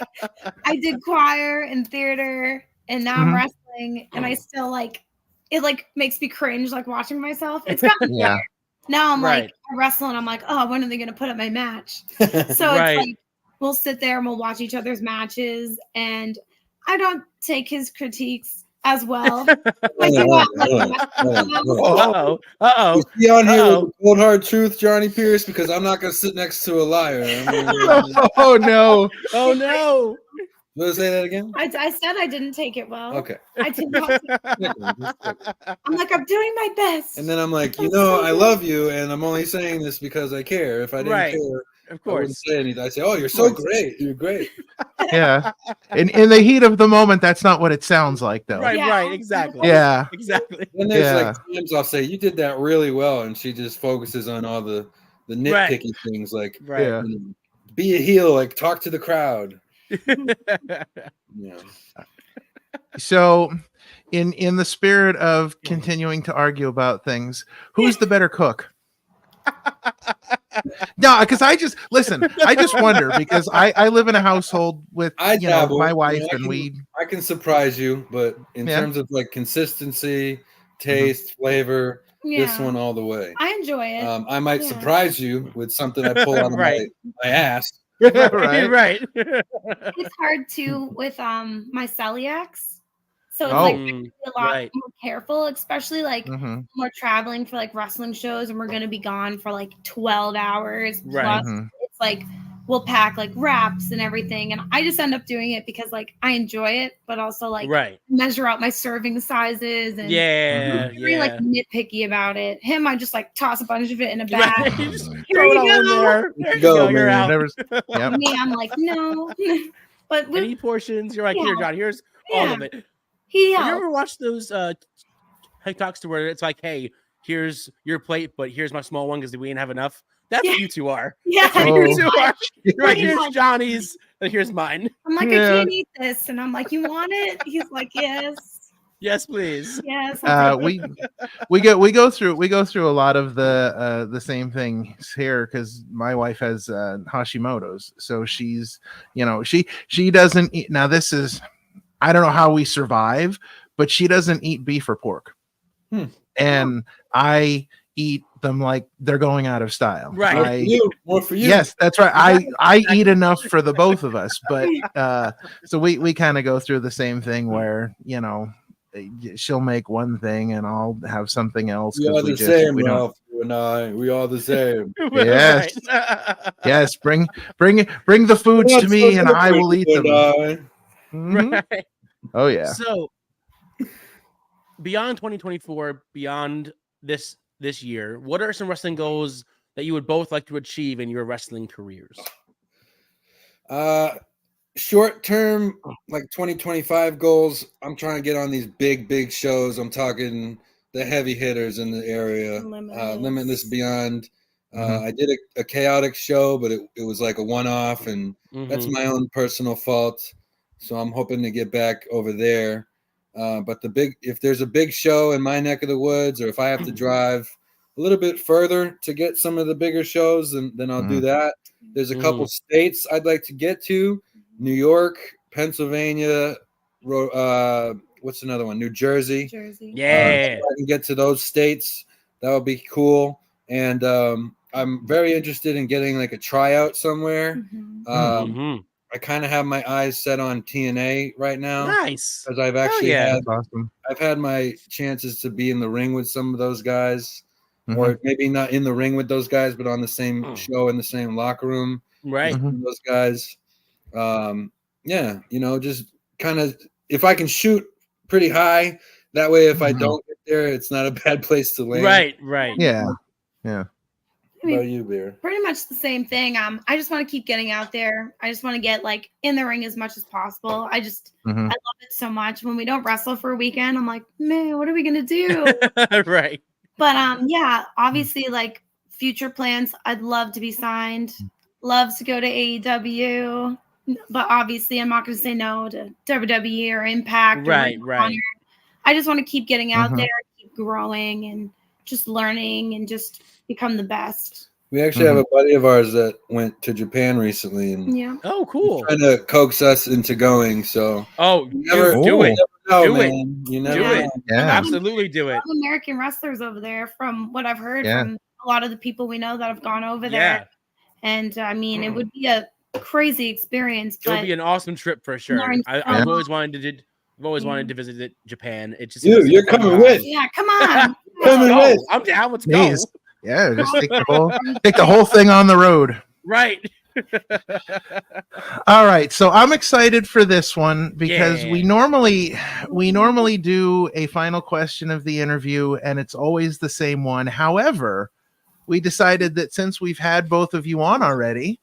I did choir and theater and now I'm wrestling and I still like it like makes me cringe like watching myself. It's gotten better. Now I'm like I wrestle and I'm like, oh, when are they gonna put up my match? So it's like we'll sit there and we'll watch each other's matches, and I don't take his critiques as well. Uh-oh. Is he on here with the cold hard truth, Johnny Pierce? Because I'm not going to sit next to a liar. Oh, no. Oh, no. Want to say that again? I said I didn't take it well. Okay. I did not. I'm like, I'm doing my best. And then I'm like, I love you, and I'm only saying this because I care. If I didn't care, of course, I wouldn't say anything. I say, "Oh, you're so great. You're great." Yeah. In the heat of the moment, that's not what it sounds like, though. Right. Exactly. Yeah. Exactly. And there's like times I'll say, "You did that really well," and she just focuses on all the nitpicky things, like, be a heel, like talk to the crowd. So, in the spirit of continuing to argue about things, who's the better cook? No, because I just wonder, because I live in a household with my wife, and I can surprise you, but in terms of like consistency, taste, flavor, this one all the way. I enjoy it. I might surprise you with something I pull out of my ass. Right. It's hard too with my celiacs. So it's like a lot more careful, especially like when we're traveling for like wrestling shows and we're gonna be gone for like 12 hours. Plus, it's like we'll pack like wraps and everything, and I just end up doing it because like I enjoy it, but also like measure out my serving sizes and very like nitpicky about it. Him, I just like toss a bunch of it in a bag. Here you go. There you go. You're out. Me, I'm like no, but any portions. You're like here, John. Here's all of it. Have you ever watched those TikToks to where it's like, hey, here's your plate, but here's my small one because we didn't have enough? That's what you two are. Yeah. That's what you two are. You're like, here's Johnny's, and here's mine. I'm like, I can't eat this. And I'm like, you want it? He's like, yes. Yes, please. Yes. We go through a lot of the same things here because my wife has Hashimoto's. So she's, she doesn't eat. Now this is, I don't know how we survive, but she doesn't eat beef or pork. And I eat them like they're going out of style. Right. More for you. Yes, that's right. I eat enough for the both of us, but so we kind of go through the same thing where, she'll make one thing and I'll have something else. We are the same, Ralph. You and I, we are the same. Yes. Yes. Bring the foods to me and I will eat them. Right. Oh yeah. So beyond 2024, beyond this year, what are some wrestling goals that you would both like to achieve in your wrestling careers? short term, like 2025 goals, I'm trying to get on these big shows. I'm talking the heavy hitters in the area. Limitless Beyond. I did a chaotic show, but it was like a one-off, and that's my own personal fault. So I'm hoping to get back over there. But if there's a big show in my neck of the woods, or if I have to drive a little bit further to get some of the bigger shows, then I'll do that. There's a couple states I'd like to get to: New York, Pennsylvania, what's another one? New Jersey. Yeah. If I can get to those states, that would be cool. And I'm very interested in getting like a tryout somewhere. I kind of have my eyes set on TNA right now. Nice. Because I've actually I've had my chances to be in the ring with some of those guys, or maybe not in the ring with those guys, but on the same show in the same locker room. Right. With those guys. Yeah, just kind of, if I can shoot pretty high, that way if I don't get there, it's not a bad place to land. Right. Yeah. What about you, Beer? Pretty much the same thing. I just want to keep getting out there. I just want to get like in the ring as much as possible. I love it so much. When we don't wrestle for a weekend, I'm like, man, what are we gonna do? Right. But yeah, obviously, like future plans, I'd love to be signed. Love to go to AEW, but obviously, I'm not gonna say no to WWE or Impact. Right. I just want to keep getting out there, keep growing, and just learning, and just become the best. We actually have a buddy of ours that went to Japan recently, and oh, cool, trying to coax us into going. So do it. You never know. Yeah. Absolutely do it. American wrestlers over there, from what I've heard from a lot of the people we know that have gone over there. And I mean, it would be a crazy experience. It would be an awesome trip for sure. I've always wanted to visit Japan. It just you're coming with. Yeah, come on. Coming with. I'm down. Let's go. Yeah, just take the whole thing on the road. Right. All right, so I'm excited for this one because we normally do a final question of the interview, and it's always the same one. However, we decided that since we've had both of you on already,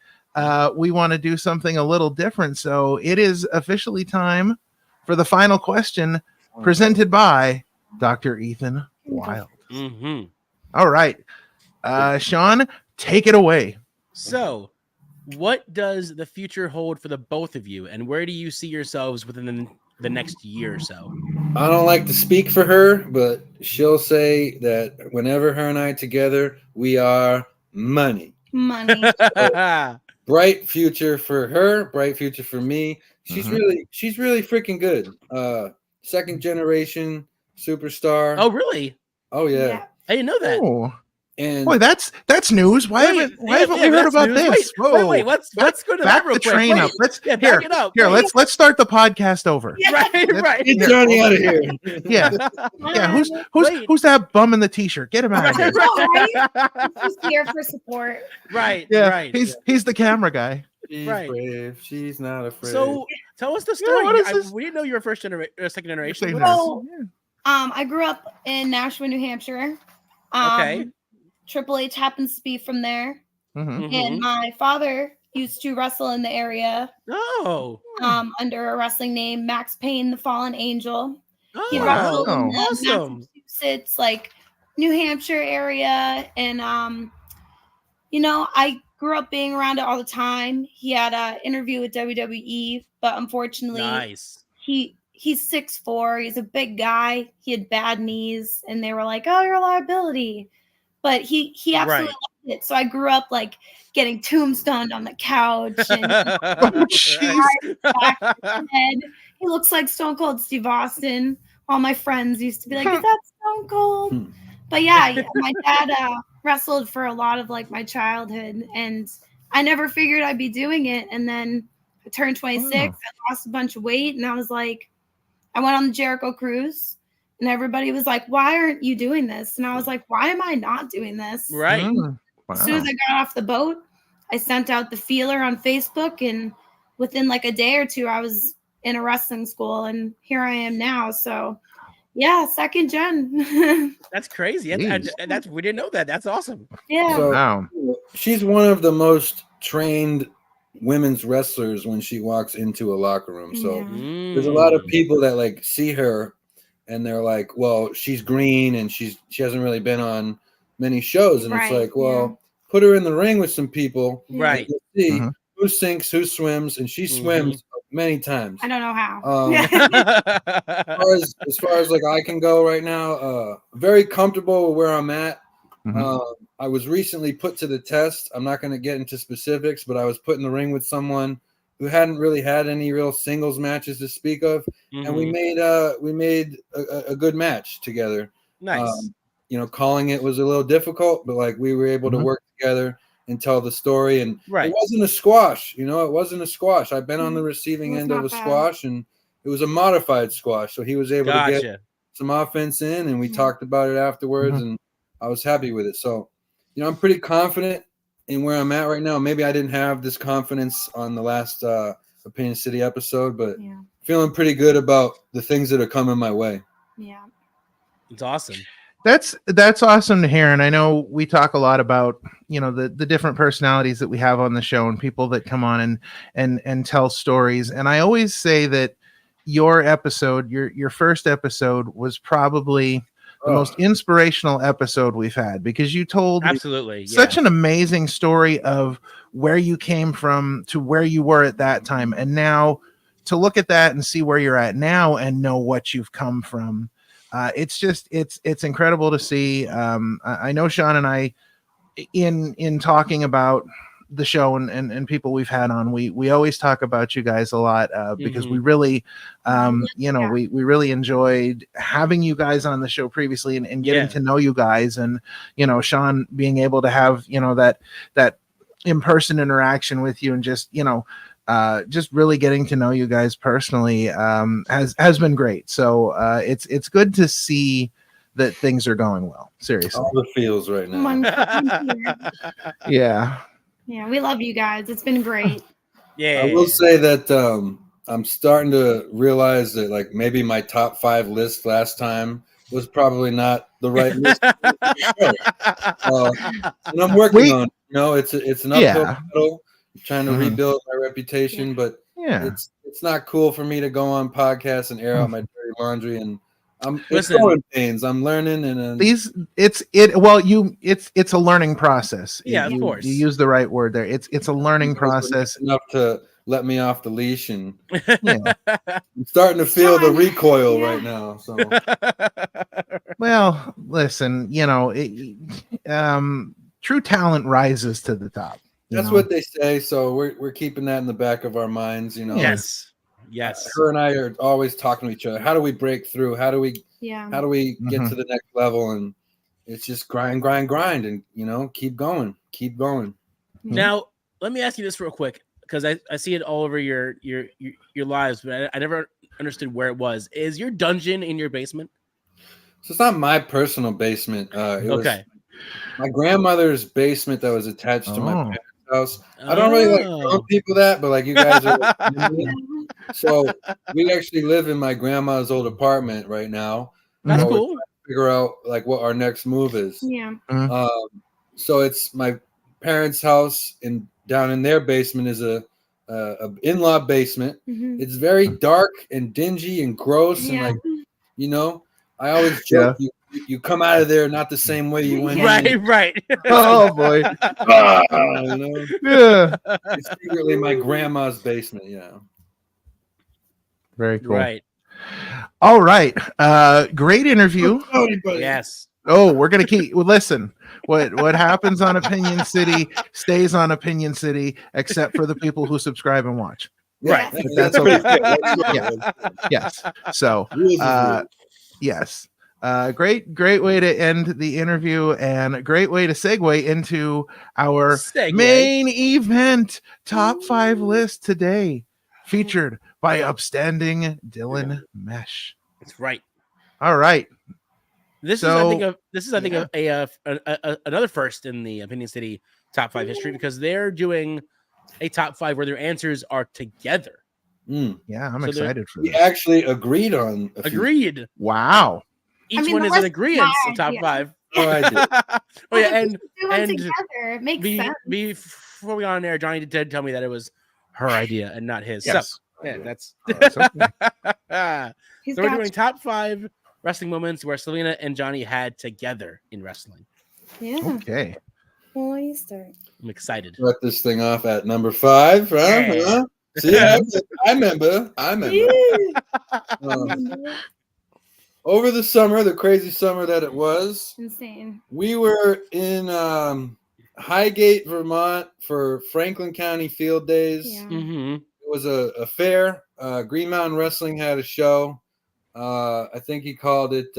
we want to do something a little different. So it is officially time for the final question, presented by Dr. Ethan Wild. All right, Sean, take it away. So, what does the future hold for the both of you, and where do you see yourselves within the next year or so? I don't like to speak for her, but she'll say that whenever her and I together, we are money. So, bright future for her, bright future for me. She's really freaking good. Second generation superstar. Oh, really? Oh yeah. I didn't know that. Oh. And boy, that's news. Why haven't we heard about this? Wait, let's go to back that real the quick. train up. Let's back it up. Here, let's start the podcast over. Right. Get Johnny out of here. Yeah. Who's that bum in the t-shirt? Get him out of here. He's here for support. Right. Yeah. Right. He's the camera guy. She's brave. She's not afraid. So tell us the story. what is this? We didn't know you were second generation. So, I grew up in Nashua, New Hampshire. Okay. Triple H happens to be from there. And my father used to wrestle in the area. Oh. Under a wrestling name, Max Payne, the Fallen Angel. He wrestled in the Massachusetts, like New Hampshire area. And, I grew up being around it all the time. He had an interview with WWE, but unfortunately, he's 6'4". He's a big guy. He had bad knees, and they were like, "Oh, you're a liability." But he absolutely loved it. So I grew up like getting tombstoned on the couch. And he looks like Stone Cold Steve Austin. All my friends used to be like, "Is that Stone Cold?" But yeah, my dad wrestled for a lot of like my childhood, and I never figured I'd be doing it. And then I turned 26. I lost a bunch of weight, and I was like, I went on the Jericho cruise. And everybody was like, "Why aren't you doing this?" And I was like, "Why am I not doing this?" Right. Wow. As soon as I got off the boat, I sent out the feeler on Facebook, and within like a day or two, I was in a wrestling school, and here I am now. So, yeah, second gen. That's crazy. We didn't know that. That's awesome. Yeah. So, she's one of the most trained women's wrestlers when she walks into a locker room. So there's a lot of people that like see her and they're like, well, she's green and she hasn't really been on many shows. And it's like, well, put her in the ring with some people. Right. And see who sinks, who swims, and she swims many times. I don't know how. As far as like I can go right now, very comfortable with where I'm at. I was recently put to the test. I'm not going to get into specifics, but I was put in the ring with someone who hadn't really had any real singles matches to speak of, and we made a good match together. Nice. You know, calling it was a little difficult, but like we were able to work together and tell the story. And it wasn't a squash. You know, it wasn't a squash. I've been on the receiving end of a squash, and it was a modified squash. So he was able to get some offense in, and we talked about it afterwards, and I was happy with it. So, you know, I'm pretty confident in where I'm at right now. Maybe I didn't have this confidence on the last Opinion City episode, but feeling pretty good about the things that are coming my way. Yeah. It's awesome. That's awesome to hear. And I know we talk a lot about, you know, the different personalities that we have on the show and people that come on and tell stories. And I always say that your episode, your first episode was probably the most inspirational episode we've had, because you told such an amazing story of where you came from to where you were at that time. And now to look at that and see where you're at now and know what you've come from. It's incredible to see. I know Sean and I, in talking about the show and people we've had on, we always talk about you guys a lot because we really, we really enjoyed having you guys on the show previously and getting to know you guys, and, you know, Sean being able to have, you know, that in-person interaction with you and just, you know, just really getting to know you guys personally has been great. So it's good to see that things are going well. Seriously, all the feels right now. Yeah, we love you guys. It's been great. I will say that I'm starting to realize that like maybe my top 5 list last time was probably not the right list. And I'm working on it. You know, it's an uphill battle. I'm trying to rebuild my reputation, but it's not cool for me to go on podcasts and air out my dirty laundry, and it's growing pains. I'm learning, and it's a learning process. Of course. You use the right word there. It's a learning process. Enough to let me off the leash, and I'm starting to feel the recoil right now. So, well, listen, you know, true talent rises to the top. That's what they say. So we're keeping that in the back of our minds, you know. Yes. Her and I are always talking to each other. How do we break through? How do we get to the next level? And it's just grind, and, you know, keep going. Now, let me ask you this real quick, because I see it all over your lives, but I never understood where it was. Is your dungeon in your basement? So it's not my personal basement. It was my grandmother's basement that was attached to my parents' house. I don't really like telling people that, but like you guys are so we actually live in my grandma's old apartment right now. That's cool. Figure out like what our next move is. So it's my parents' house, and down in their basement is a in-law basement. It's very dark and dingy and gross, and like, you know, I always joke you come out of there not the same way you went in. Right. Oh boy. You know? Yeah. It's secretly my grandma's basement. Yeah. Very cool. Right. All right. Great interview. Yes. Oh, we're gonna keep. Well, listen. What happens on Opinion City stays on Opinion City, except for the people who subscribe and watch. Right. That's okay. Yes. So, yes. Great way to end the interview, and a great way to segue into our main event top 5 list today, featured by upstanding Dylan Mesh. That's right. All right. This is I think another first in the Opinion City top 5 history, because they're doing a top 5 where their answers are together. Yeah, I'm excited for this. We actually agreed on a few. Wow. Each one is an agreement to top 5. Oh, I did. and together. It makes sense. Before we got on air, Johnny did tell me that it was her idea and not his. Yes. So yeah, that's He's so we're got doing you. top 5 wrestling moments where Selena and Johnny had together in wrestling. Yeah. Okay. Well, you start. I'm excited. Start this thing off at number 5. Huh? Yeah. Huh? See, I remember. Over the summer, the crazy summer that it was, Insane. we were in Highgate, Vermont for Franklin County Field Days. Yeah. Mm-hmm. It was a fair. Green Mountain Wrestling had a show. I think he called it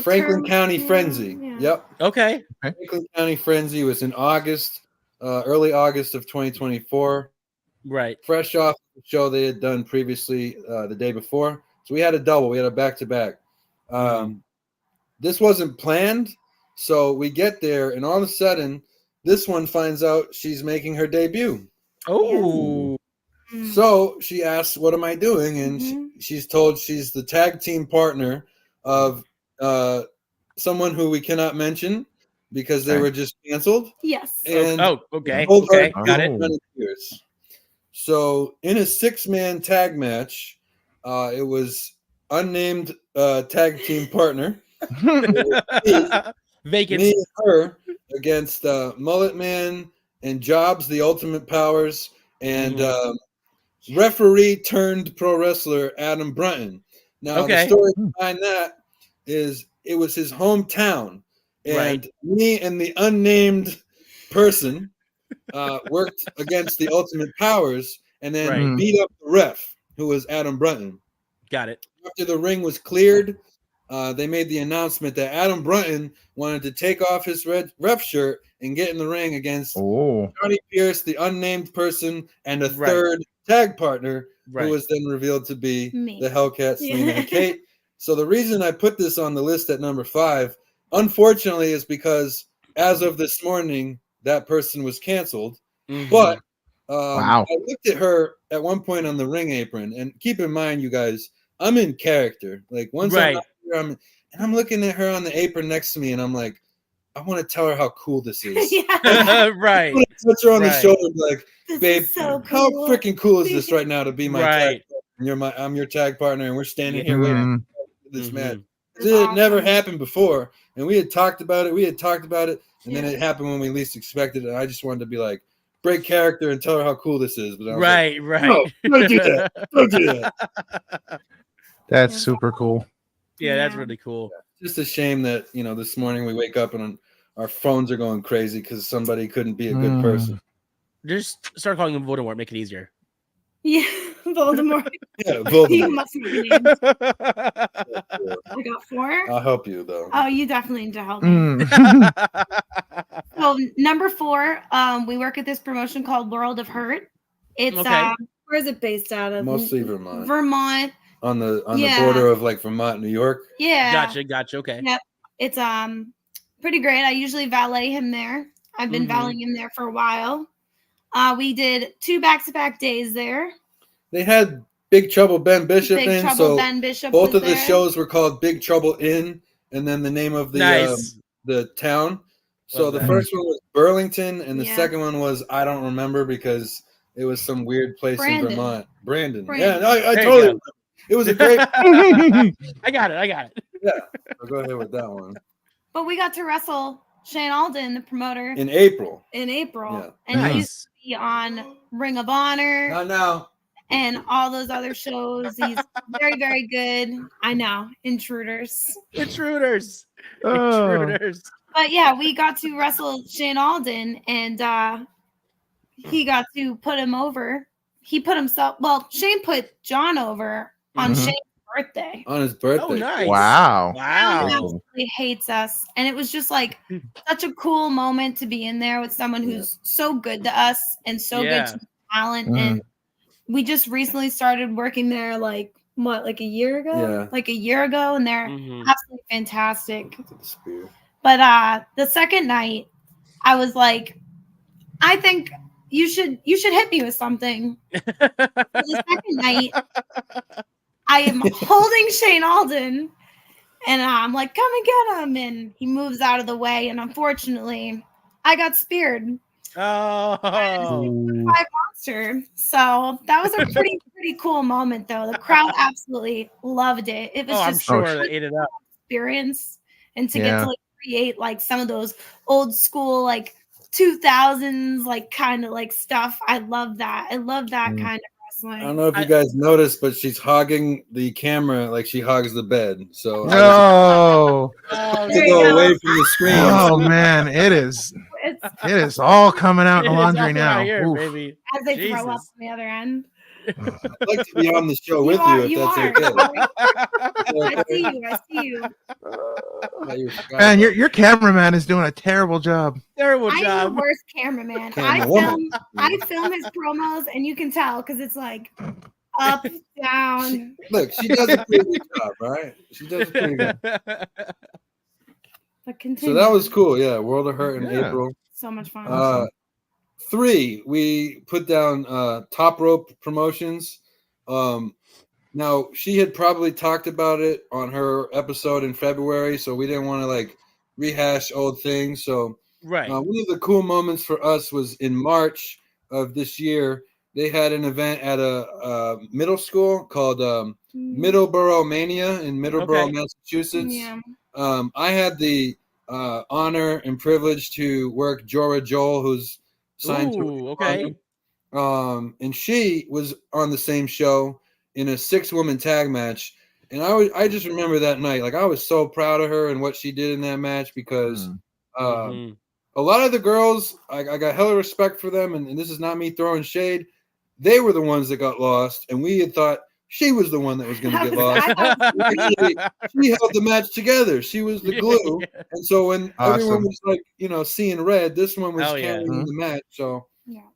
Franklin County Frenzy. Yeah. Yep. Okay. Franklin County Frenzy was in August, early August of 2024. Right. Fresh off the show they had done previously the day before. So we had a double. We had a back-to-back. This wasn't planned. So we get there, and all of a sudden, this one finds out she's making her debut. Oh. So she asks, "What am I doing?" And she's told she's the tag team partner of someone who we cannot mention because they were just canceled. Yes. And okay. Okay. Got it. Years. So in a 6-man tag match, it was unnamed tag team partner. Vacant. Me and her against Mullet Man and Jobs, the Ultimate Powers, and referee turned pro wrestler Adam Brunton. Now the story behind that is it was his hometown, and me and the unnamed person worked against the Ultimate Powers and then beat up the ref, who was Adam Brunton. Got it. After the ring was cleared, they made the announcement that Adam Brunton wanted to take off his red ref shirt and get in the ring against Johnny Pierce, the unnamed person, and a third tag partner, who was then revealed to be the Hellcat, Selena Heakte. So the reason I put this on the list at number 5, unfortunately, is because as of this morning, that person was canceled. But I looked at her at one point on the ring apron, and keep in mind, you guys, I'm in character. Like once I'm out here, I'm looking at her on the apron next to me, and I'm like, I want to tell her how cool this is. Right. Touch her on the shoulder, and be like, babe, so cool. how freaking cool is this right now to be my tag partner? I'm your tag partner, and we're standing here waiting for this match. It had never happened before, and we had talked about it. And then it happened when we least expected it. And I just wanted to be like, break character and tell her how cool this is. But I was like, no, don't do that. Don't do that. That's super cool. Yeah, that's really cool. Just a shame that, this morning we wake up and our phones are going crazy because somebody couldn't be a good person. Just start calling him Voldemort. Make it easier. Yeah, Voldemort. Yeah, Voldemort. You must be named. I got 4. I'll help you, though. Oh, you definitely need to help me. So number 4, we work at this promotion called World of Hurt. It's where is it based out of? Mostly Vermont. Vermont. On the border of like Vermont, New York. Yeah. Gotcha. Okay. Yep. It's pretty great. I usually valet him there. I've been valeting him there for a while. We did 2 back-to-back days there. They had Big Trouble Ben Bishop in, so Ben Bishop both of the shows were called Big Trouble Inn, and then the name of the town. So the first one was Burlington, and the second one was I don't remember because it was some weird place in Vermont. Brandon. Yeah, I totally remember. It was a great. I got it. Yeah, I'll go ahead with that one. But we got to wrestle Shane Alden, the promoter, in April. Yeah. And he used to be on Ring of Honor. Not now. And all those other shows. He's very, very good. I know. Intruders. But yeah, we got to wrestle Shane Alden, and he got to put him over. He put himself. Well, Shane put John over on Shane's birthday. On his birthday. Oh, nice. Wow. He absolutely hates us, and it was just like such a cool moment to be in there with someone who's so good to us and so good to talent. And we just recently started working there, like a year ago? Yeah. Like a year ago, and they're absolutely fantastic. But the second night, I was like, I think you should hit me with something. The second night, I am holding Shane Alden, and I'm like, come and get him. And he moves out of the way, and unfortunately, I got speared. Oh, Five Monster. So that was a pretty cool moment, though. The crowd absolutely loved it. It was I'm just sure they ate it up. Experience, and to get to like create like some of those old school like 2000s like kind of like stuff. I love that. I love that kind of wrestling. I don't know if you guys noticed, but she's hogging the camera like she hogs the bed. So no, to go away from the screen. Oh man, it is all coming out in the laundry now. Here, baby. As they throw up on the other end. I'd like to be on the show with you if that's okay. I see you. Man, your cameraman is doing a terrible job. I'm the worst cameraman. I film his promos, and you can tell because it's like up, down. Look, she does a pretty good job, right? She does a pretty good. But continue. So that was cool. Yeah, World of Hurt in April. So much fun. 3, we put down Top Rope Promotions. Now she had probably talked about it on her episode in February, so we didn't want to like rehash old things. So one of the cool moments for us was in March of this year. They had an event at a middle school called Middleborough Mania in Middleborough, Massachusetts. Yeah. I had the honor and privilege to work Jorah Joel, who's signed to and she was on the same show in a 6-woman tag match, and I just remember that night, like I was so proud of her and what she did in that match because a lot of the girls, I got hella respect for them, and this is not me throwing shade. They were the ones that got lost, and we had thought she was the one that was going to get lost. She held the match together. She was the glue. And so when everyone was like, seeing red, this one was carrying the match. So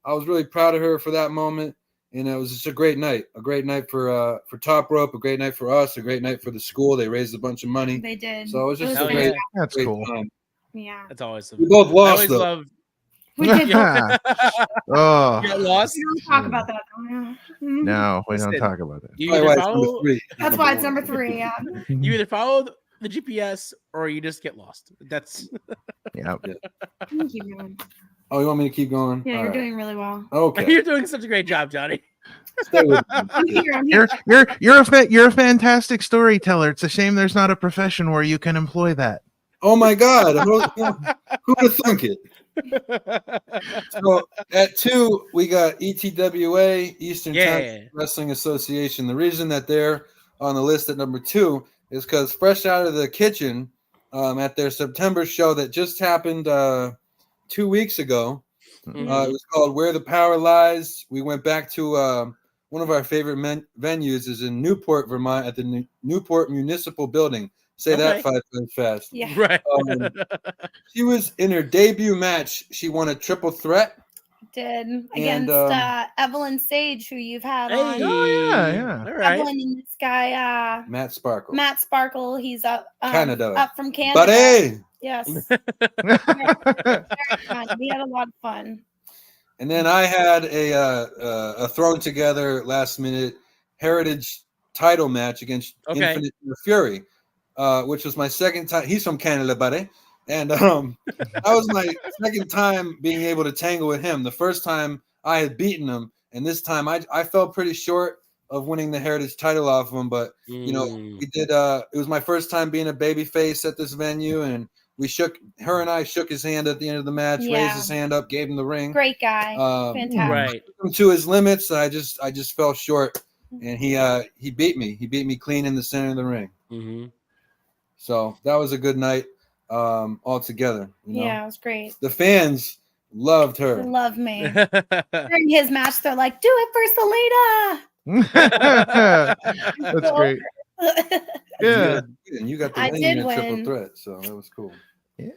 I was really proud of her for that moment. And it was just a great night for Top Rope, a great night for us, a great night for the school. They raised a bunch of money. They did. So it was just a great cool time. Yeah. That's always we both lost though. We did. You got lost. We don't talk about that. No, we don't talk about that. That's why it's number 3. Yeah. You either follow the GPS or you just get lost. That's Thank you, man. Oh, you want me to keep going? Yeah, you're doing really well. Okay. You're doing such a great job, Johnny. Stay with me. I'm here. You're a fantastic storyteller. It's a shame there's not a profession where you can employ that. Oh my God. Who would have thunk it? So at 2, we got ETWA, Eastern Time Wrestling Association. The reason that they're on the list at number 2 is because fresh out of the kitchen at their September show that just happened 2 weeks ago. It was called Where the Power Lies. We went back to one of our favorite venues is in Newport, Vermont at the Newport Municipal Building. Say that 5 times fast. Yeah. Right. She was in her debut match. She won a triple threat. Did against Evelyn Sage, who you've had on. Oh yeah. All right. Evelyn and this guy, Matt Sparkle. He's up Canada. Up from Canada. Buddy. Yes. Very fun. We had a lot of fun. And then I had a thrown together last minute heritage title match against Infinite Fury. Which was my second time. He's from Canada, buddy. And that was my second time being able to tangle with him. The first time I had beaten him, and this time I fell pretty short of winning the heritage title off of him. But we did. It was my first time being a babyface at this venue, and I shook his hand at the end of the match, raised his hand up, gave him the ring. Great guy, fantastic. Right. Took him to his limits. I just fell short, and he beat me. He beat me clean in the center of the ring. Mm-hmm. So that was a good night all together. Yeah, it was great. The fans loved her. They love me. During his match, they're like, do it for Selena. That's great. Yeah. And you got the win in a triple threat, so that was cool. Yeah.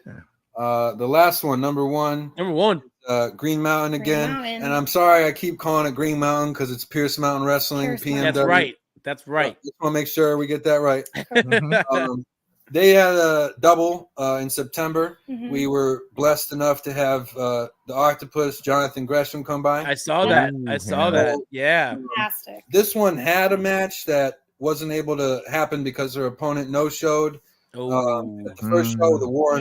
The last one, number one. Green Mountain again. And I'm sorry I keep calling it Green Mountain because it's Pierce Mountain Wrestling, PMW. That's right. Just want to make sure we get that right. They had a double in September. Mm-hmm. We were blessed enough to have the Octopus, Jonathan Gresham, come by. I saw that. Yeah. Fantastic. This one had a match that wasn't able to happen because her opponent no-showed at the first show, the war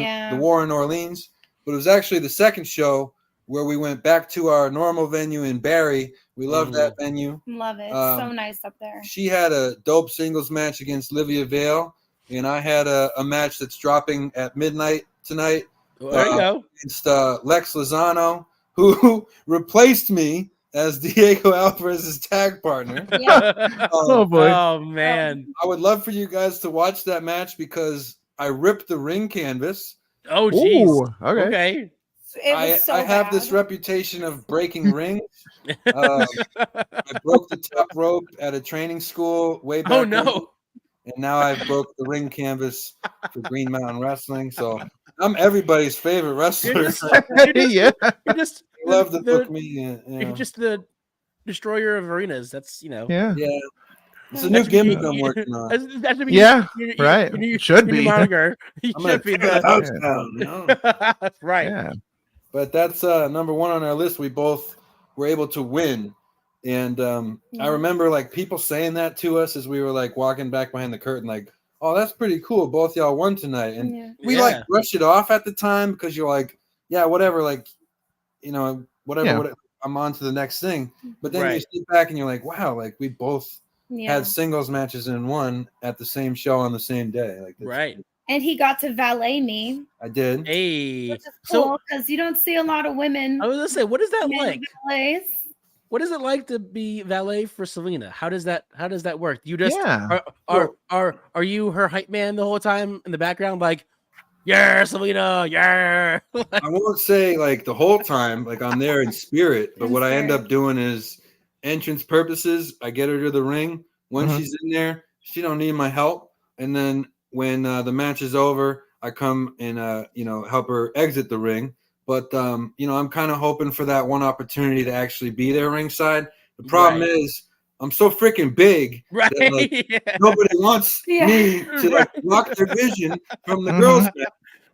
in Orleans. But it was actually the second show where we went back to our normal venue in Barrie. We love that venue. Love it. So nice up there. She had a dope singles match against Livia Vale, and I had a match that's dropping at midnight tonight. There you go. Against Lex Lozano, who replaced me as Diego Alvarez's tag partner. Yeah. Oh boy. Oh man. I would love for you guys to watch that match because I ripped the ring canvas. Oh geez. Ooh, okay. It was I have bad. this reputation of breaking rings. I broke the top rope at a training school way back. Oh no. then, and now I broke the ring canvas for Green Mountain Wrestling. So I'm everybody's favorite wrestler. Yeah. You're just Love to book me. You're just the destroyer of arenas. That's Yeah. Yeah. It's a new gimmick I'm working on. That should be right. Your Should be. moniker. You I'm gonna should be tear the house down, you know? right. Yeah. But that's number one on our list. We both were able to win. And I remember like people saying that to us as we were like walking back behind the curtain, like, oh, that's pretty cool. Both y'all won tonight. And we like brushed it off at the time because you're like, yeah, whatever, like, you know, whatever, I'm on to the next thing. But then you sit back and you're like, wow, like we both had singles matches and won at the same show on the same day. Like, right. And he got to valet me. I did. Hey. Which is cool because you don't see a lot of women. I was gonna say, what is that like? Valets. What is it like to be valet for Selena? How does that work? You just are you her hype man the whole time in the background, like, yeah, Selena, yeah. I won't say like the whole time, like I'm there in spirit, but what I end up doing is entrance purposes. I get her to the ring. When she's in there, she don't need my help. And then when the match is over, I come and help her exit the ring. But I'm kind of hoping for that one opportunity to actually be there ringside. The problem is I'm so freaking big that like, nobody wants me to like block their vision from the girls' match.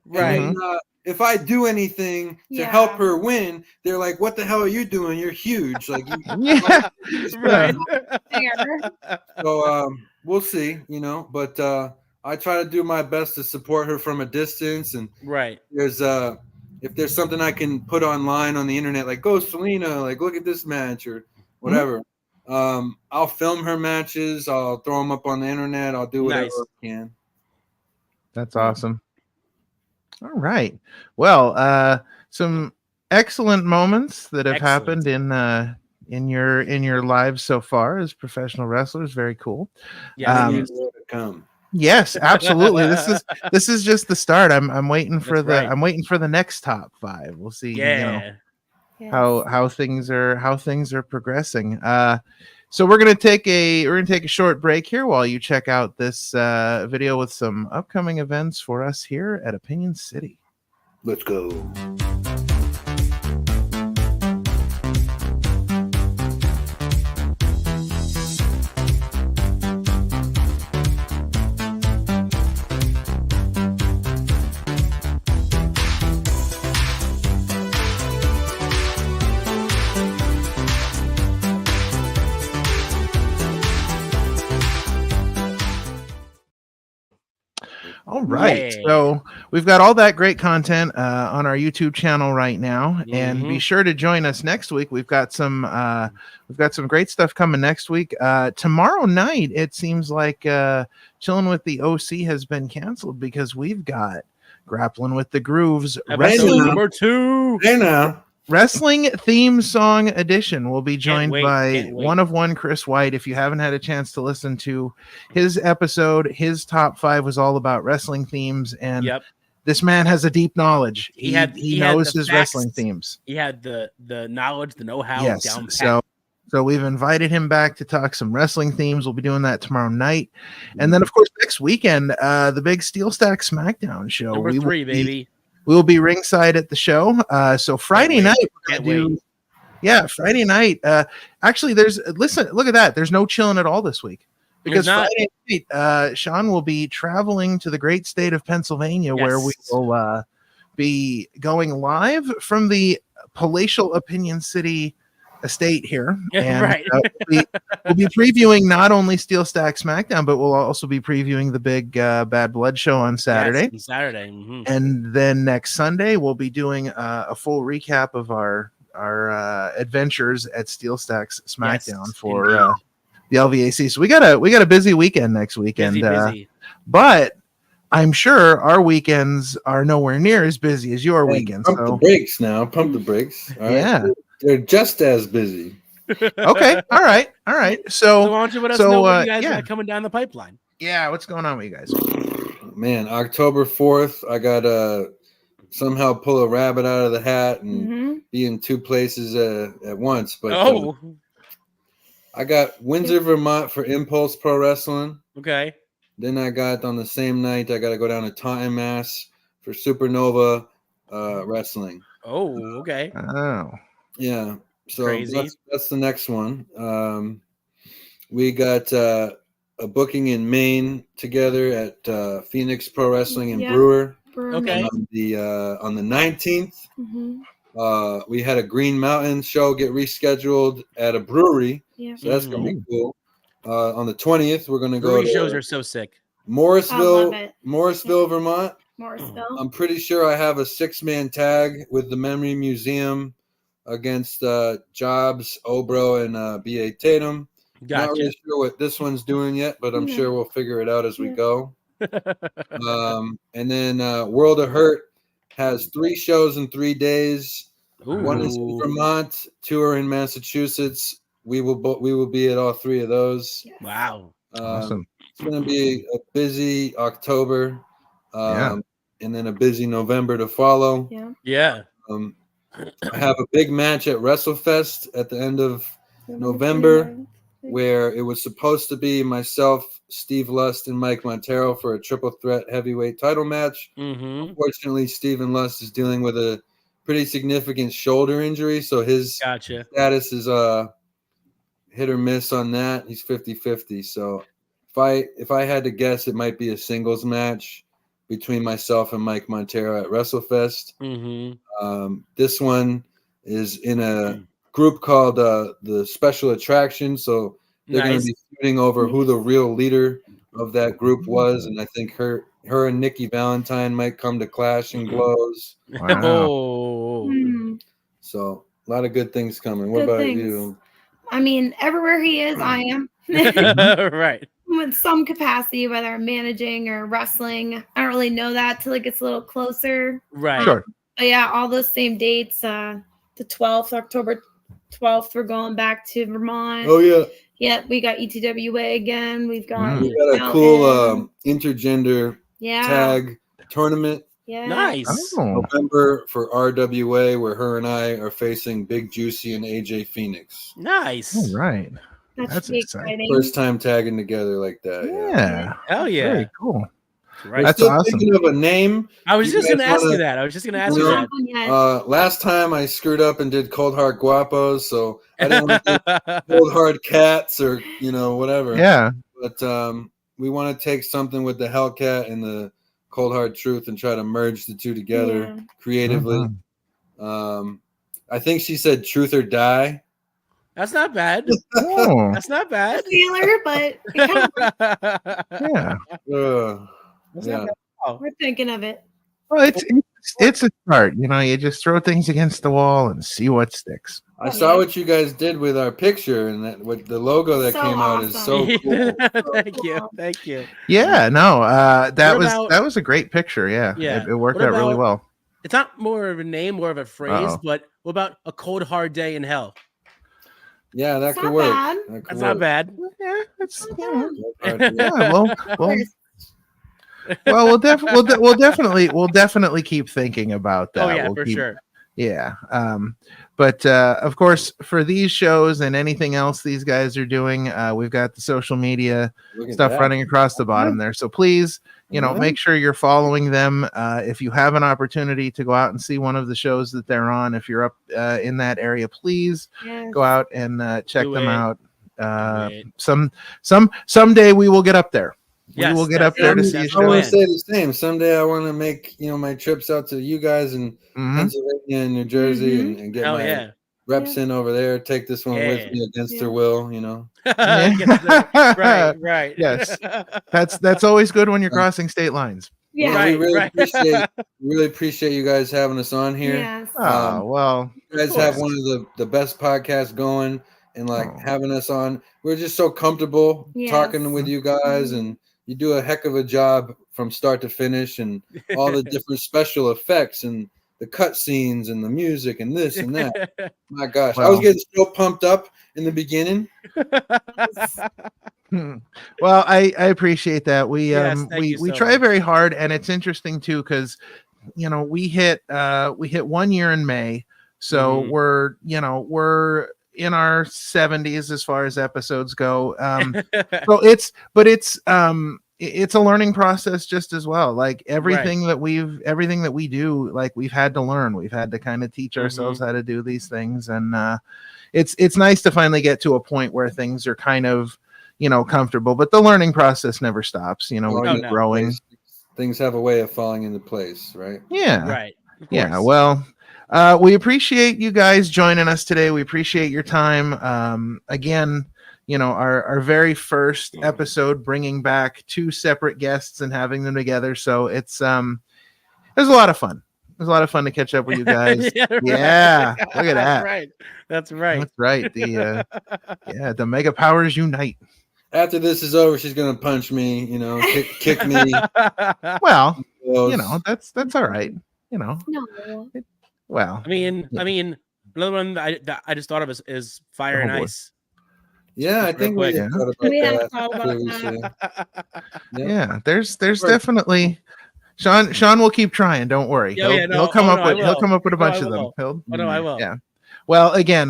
Right. And then, if I do anything to help her win, they're like, "What the hell are you doing? You're huge!" Like, right. So we'll see, But I try to do my best to support her from a distance. And if there's something I can put online on the internet, like "Go Selena," like look at this match or whatever. I'll film her matches. I'll throw them up on the internet. I'll do whatever I can. That's awesome. All right. Well, some excellent moments that have happened in your lives so far as professional wrestlers. Very cool. Yeah. Yes, absolutely. This is just the start. I'm waiting for I'm waiting for the next top 5. We'll see. How things are progressing. So we're gonna take a short break here while you check out this video with some upcoming events for us here at Opinion City. Let's go. All right. So we've got all that great content on our YouTube channel right now, and be sure to join us next week. We've got some great stuff coming next week. Tomorrow night, it seems like Chilling with the OC has been canceled because we've got Grappling with the Grooves Wrestling number 2. Hey now. Wrestling theme song edition. Will be joined by one of one Chris White. If you haven't had a chance to listen to his episode, his top 5 was all about wrestling themes, and this man has a deep knowledge. He knows his wrestling themes. He had the knowledge, the know-how down pat. So we've invited him back to talk some wrestling themes. We'll be doing that tomorrow night, and then of course next weekend, the big Steel Stack SmackDown show. Number 3, baby. We will be ringside at the show. So Friday night, Friday night. Actually, look at that. There's no chilling at all this week because Friday night, Sean will be traveling to the great state of Pennsylvania, where we will be going live from the palatial Opinion City estate here, and Right. we'll be previewing not only Steel Stack SmackDown, but we'll also be previewing the big Bad Blood show on Saturday. Yes, on Saturday. Mm-hmm. And then next Sunday we'll be doing a full recap of our adventures at Steel Stack's SmackDown for the LVAC. So we got a busy weekend next weekend. Busy. But I'm sure our weekends are nowhere near as busy as your weekends. Pump the brakes now. Pump the brakes. All right? Yeah. They're just as busy. Okay. All right. So why don't you let us know what you guys got coming down the pipeline? Yeah. What's going on with you guys? Man, October 4th, I got to somehow pull a rabbit out of the hat and be in two places at once. But I got Windsor, Vermont for Impulse Pro Wrestling. Okay. Then I got on the same night, I got to go down to Taunton, Mass for Supernova Wrestling. Oh, okay. Oh. Yeah. So that's the next one. We got a booking in Maine together at Phoenix Pro Wrestling in Brewer. Okay. And on the 19th, we had a Green Mountain show get rescheduled at a brewery. Yeah. So that's going to be cool. On the 20th, we're going to go to shows are so sick. Morrisville, Vermont. Morrisville. I'm pretty sure I have a 6-man tag with the Memory Museum against Jobs, Obro, and B.A. Tatum. Gotcha. Not really sure what this one's doing yet, but I'm sure we'll figure it out as we go. And then World of Hurt has 3 shows in 3 days. Ooh. One is in Vermont, 2 are in Massachusetts. We will be at all 3 of those. Yes. Wow. Awesome. It's going to be a busy October, and then a busy November to follow. Yeah. I have a big match at WrestleFest at the end of November, where it was supposed to be myself, Steve Lust, and Mike Montero for a triple threat heavyweight title match. Unfortunately, Steven Lust is dealing with a pretty significant shoulder injury, so his status is hit or miss on that. He's 50-50. So if I had to guess, it might be a singles match between myself and Mike Montero at WrestleFest. This one is in a group called the Special Attraction. So they're going to be shooting over who the real leader of that group was. And I think her and Nikki Valentine might come to Clash and Blows. Wow. So a lot of good things coming. What about you? I mean, everywhere he is, I am. Right. With some capacity, whether I'm managing or wrestling. I don't really know that till it gets a little closer. Right. Sure. But yeah, all those same dates. The 12th, October 12th, we're going back to Vermont. Oh, yeah. Yep, we got ETWA again. We got a cool intergender tag tournament. Yeah. Nice. November for RWA, where her and I are facing Big Juicy and AJ Phoenix. Nice. All right. That's exciting. First time tagging together like that. Yeah. Hell yeah. Very cool. Right. That's awesome. Thinking of a name. I was just going to ask you that. Last time I screwed up and did Cold Hard Guapos, so I didn't want to do Cold Hard Cats or whatever. Yeah. But we want to take something with the Hellcat and the Cold Hard Truth and try to merge the two together creatively. I think she said Truth or Die. That's not bad. Oh. That's not bad. Taylor, but yeah. We're thinking of it. Well, it's a start. You just throw things against the wall and see what sticks. I saw what you guys did with our picture, and that with the logo that came out is so cool. Thank you. Yeah, no, that was a great picture. Yeah, it worked out really well. It's not more of a name, more of a phrase, but what about a cold hard day in hell? Yeah, that could work. That's not bad. Yeah, it's well, we'll definitely keep thinking about that. Oh yeah, for sure. Yeah. But of course, for these shows and anything else these guys are doing, we've got the social media stuff running across the bottom there. So please, make sure you're following them. If you have an opportunity to go out and see one of the shows that they're on, if you're up in that area, please go out and check them out. Someday we will get up there. Yes, we will get up there to see a show. I want to say the same. Someday I want to make my trips out to you guys in Pennsylvania and New Jersey and get reps in over there. Take this one with me against their will, you know. Right. Yes, that's always good when you're crossing state lines. Yeah, well, we really appreciate you guys having us on here. Yes. Well, you guys have one of the best podcasts going, and like having us on, we're just so comfortable talking with you guys, and you do a heck of a job from start to finish, and all the different special effects and the cut scenes and the music and this and that. My gosh, I was getting so pumped up in the beginning. Well, I appreciate that. We we try very hard, and it's interesting too because we hit 1 year in May, so we're in our 70s as far as episodes go. So it's a learning process just as well. Like everything that we do, like we've had to learn. We've had to kind of teach ourselves how to do these things, and it's nice to finally get to a point where things are kind of comfortable. But the learning process never stops. We keep growing. Things have a way of falling into place, right? Yeah, right. Yeah. Well, we appreciate you guys joining us today. We appreciate your time. Again, our very first episode, bringing back 2 separate guests and having them together. So it was a lot of fun. It was a lot of fun to catch up with you guys. Yeah, look at that. That's right. The mega powers unite. After this is over, she's gonna punch me. Kick me. Well, that's all right. No. Well, I mean, another one that I just thought of is Fire and Ice. Yeah, I think we thought about that. Yeah, there's definitely Sean will keep trying. Don't worry. He'll come up with a bunch of them. I will. Yeah. Well, again,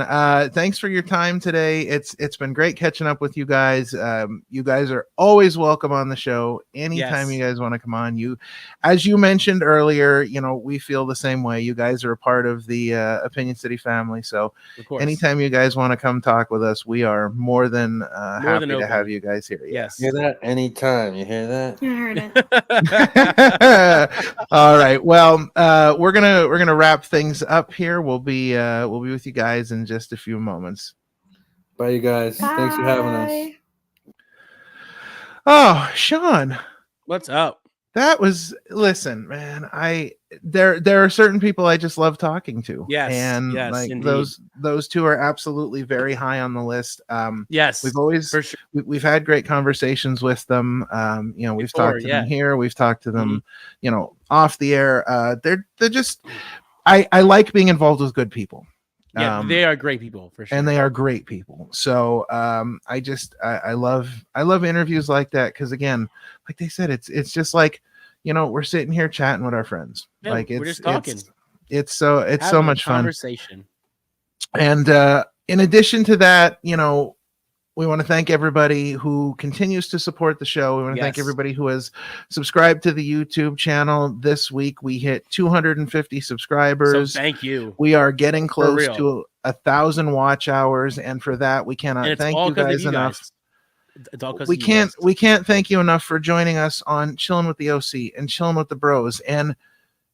thanks for your time today. It's been great catching up with you guys. You guys are always welcome on the show anytime you guys want to come on. As you mentioned earlier, we feel the same way. You guys are a part of the Opinion City family, so anytime you guys want to come talk with us, we are more than happy to have you guys here. Yes, hear that? Anytime, you hear that? I heard it. All right. Well, we're gonna wrap things up here. We'll be with you guys in just a few moments. Bye, you guys. Bye. Thanks for having us. Oh, Sean, what's up? Listen, man, there are certain people I just love talking to. Yes, and like indeed. those 2 are absolutely very high on the list. Yes, we've always for sure. We've had great conversations with them. We've talked to them here. We've talked to them, off the air. They're just. I like being involved with good people. Yeah, they are great people for sure, and they are great people. So I love interviews like that because again, like they said, it's just like we're sitting here chatting with our friends. Yeah, like we're just talking. It's so much fun. Conversation. And in addition to that, we want to thank everybody who continues to support the show. We want to thank everybody who has subscribed to the YouTube channel. This week we hit 250 subscribers. So thank you. We are getting close to 1,000 watch hours, and for that we cannot thank you guys enough. It's all we can't thank you enough for joining us on Chilling with the OC and Chilling with the Bros and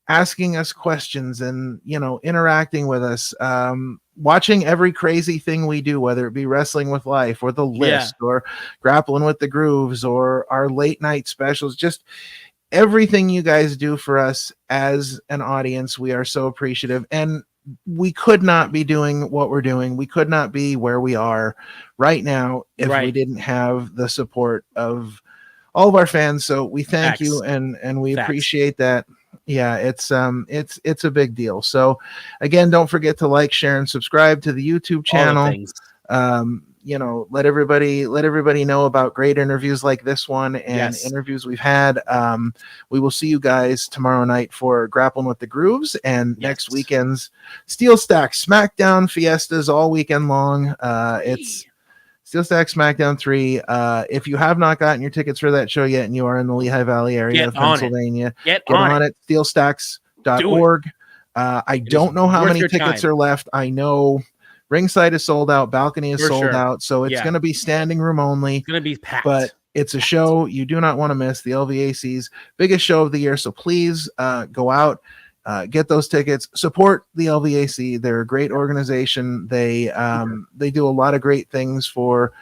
asking us questions and interacting with us. Watching every crazy thing we do, whether it be Wrestling with Life or The List or Grappling with the Grooves or our late night specials, just everything you guys do for us as an audience. We are so appreciative, and we could not be doing what we're doing. We could not be where we are right now if we didn't have the support of all of our fans. So we thank you and we appreciate that. Yeah, it's a big deal. So again, don't forget to like, share, and subscribe to the YouTube channel. Let everybody know about great interviews like this one and interviews we've had. We will see you guys tomorrow night for Grappling with the Grooves, and next weekend's Steel Stack SmackDown Fiestas all weekend long. It's Steel Stack SmackDown 3. If you have not gotten your tickets for that show yet and you are in the Lehigh Valley area of Pennsylvania, get on it. Steelstacks.org. I don't know how many tickets are left. I know ringside is sold out, balcony is sold out, so it's going to be standing room only. It's going to be packed. But it's a show you do not want to miss. The LVAC's biggest show of the year. So please go out get those tickets. Support the LVAC. They're a great organization. They do a lot of great things for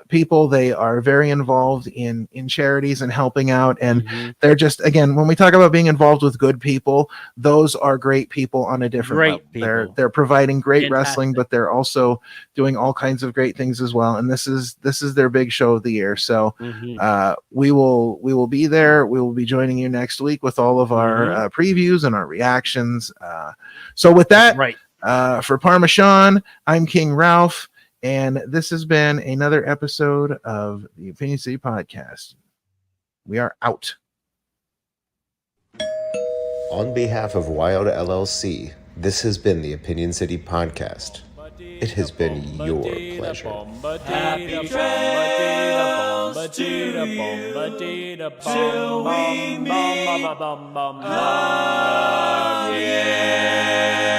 people. They are very involved in charities and helping out, and they're just, again, when we talk about being involved with good people, those are great people on a different level. They're providing great wrestling, but they're also doing all kinds of great things as well, and this is their big show of the year. So we will be there. We will be joining you next week with all of our previews and our reactions. So with that, for Parma Sean, I'm King Ralph. And this has been another episode of the Opinion City Podcast. We are out. On behalf of Wild LLC, this has been the Opinion City Podcast. It has been your pleasure. Happy trails till we meet again.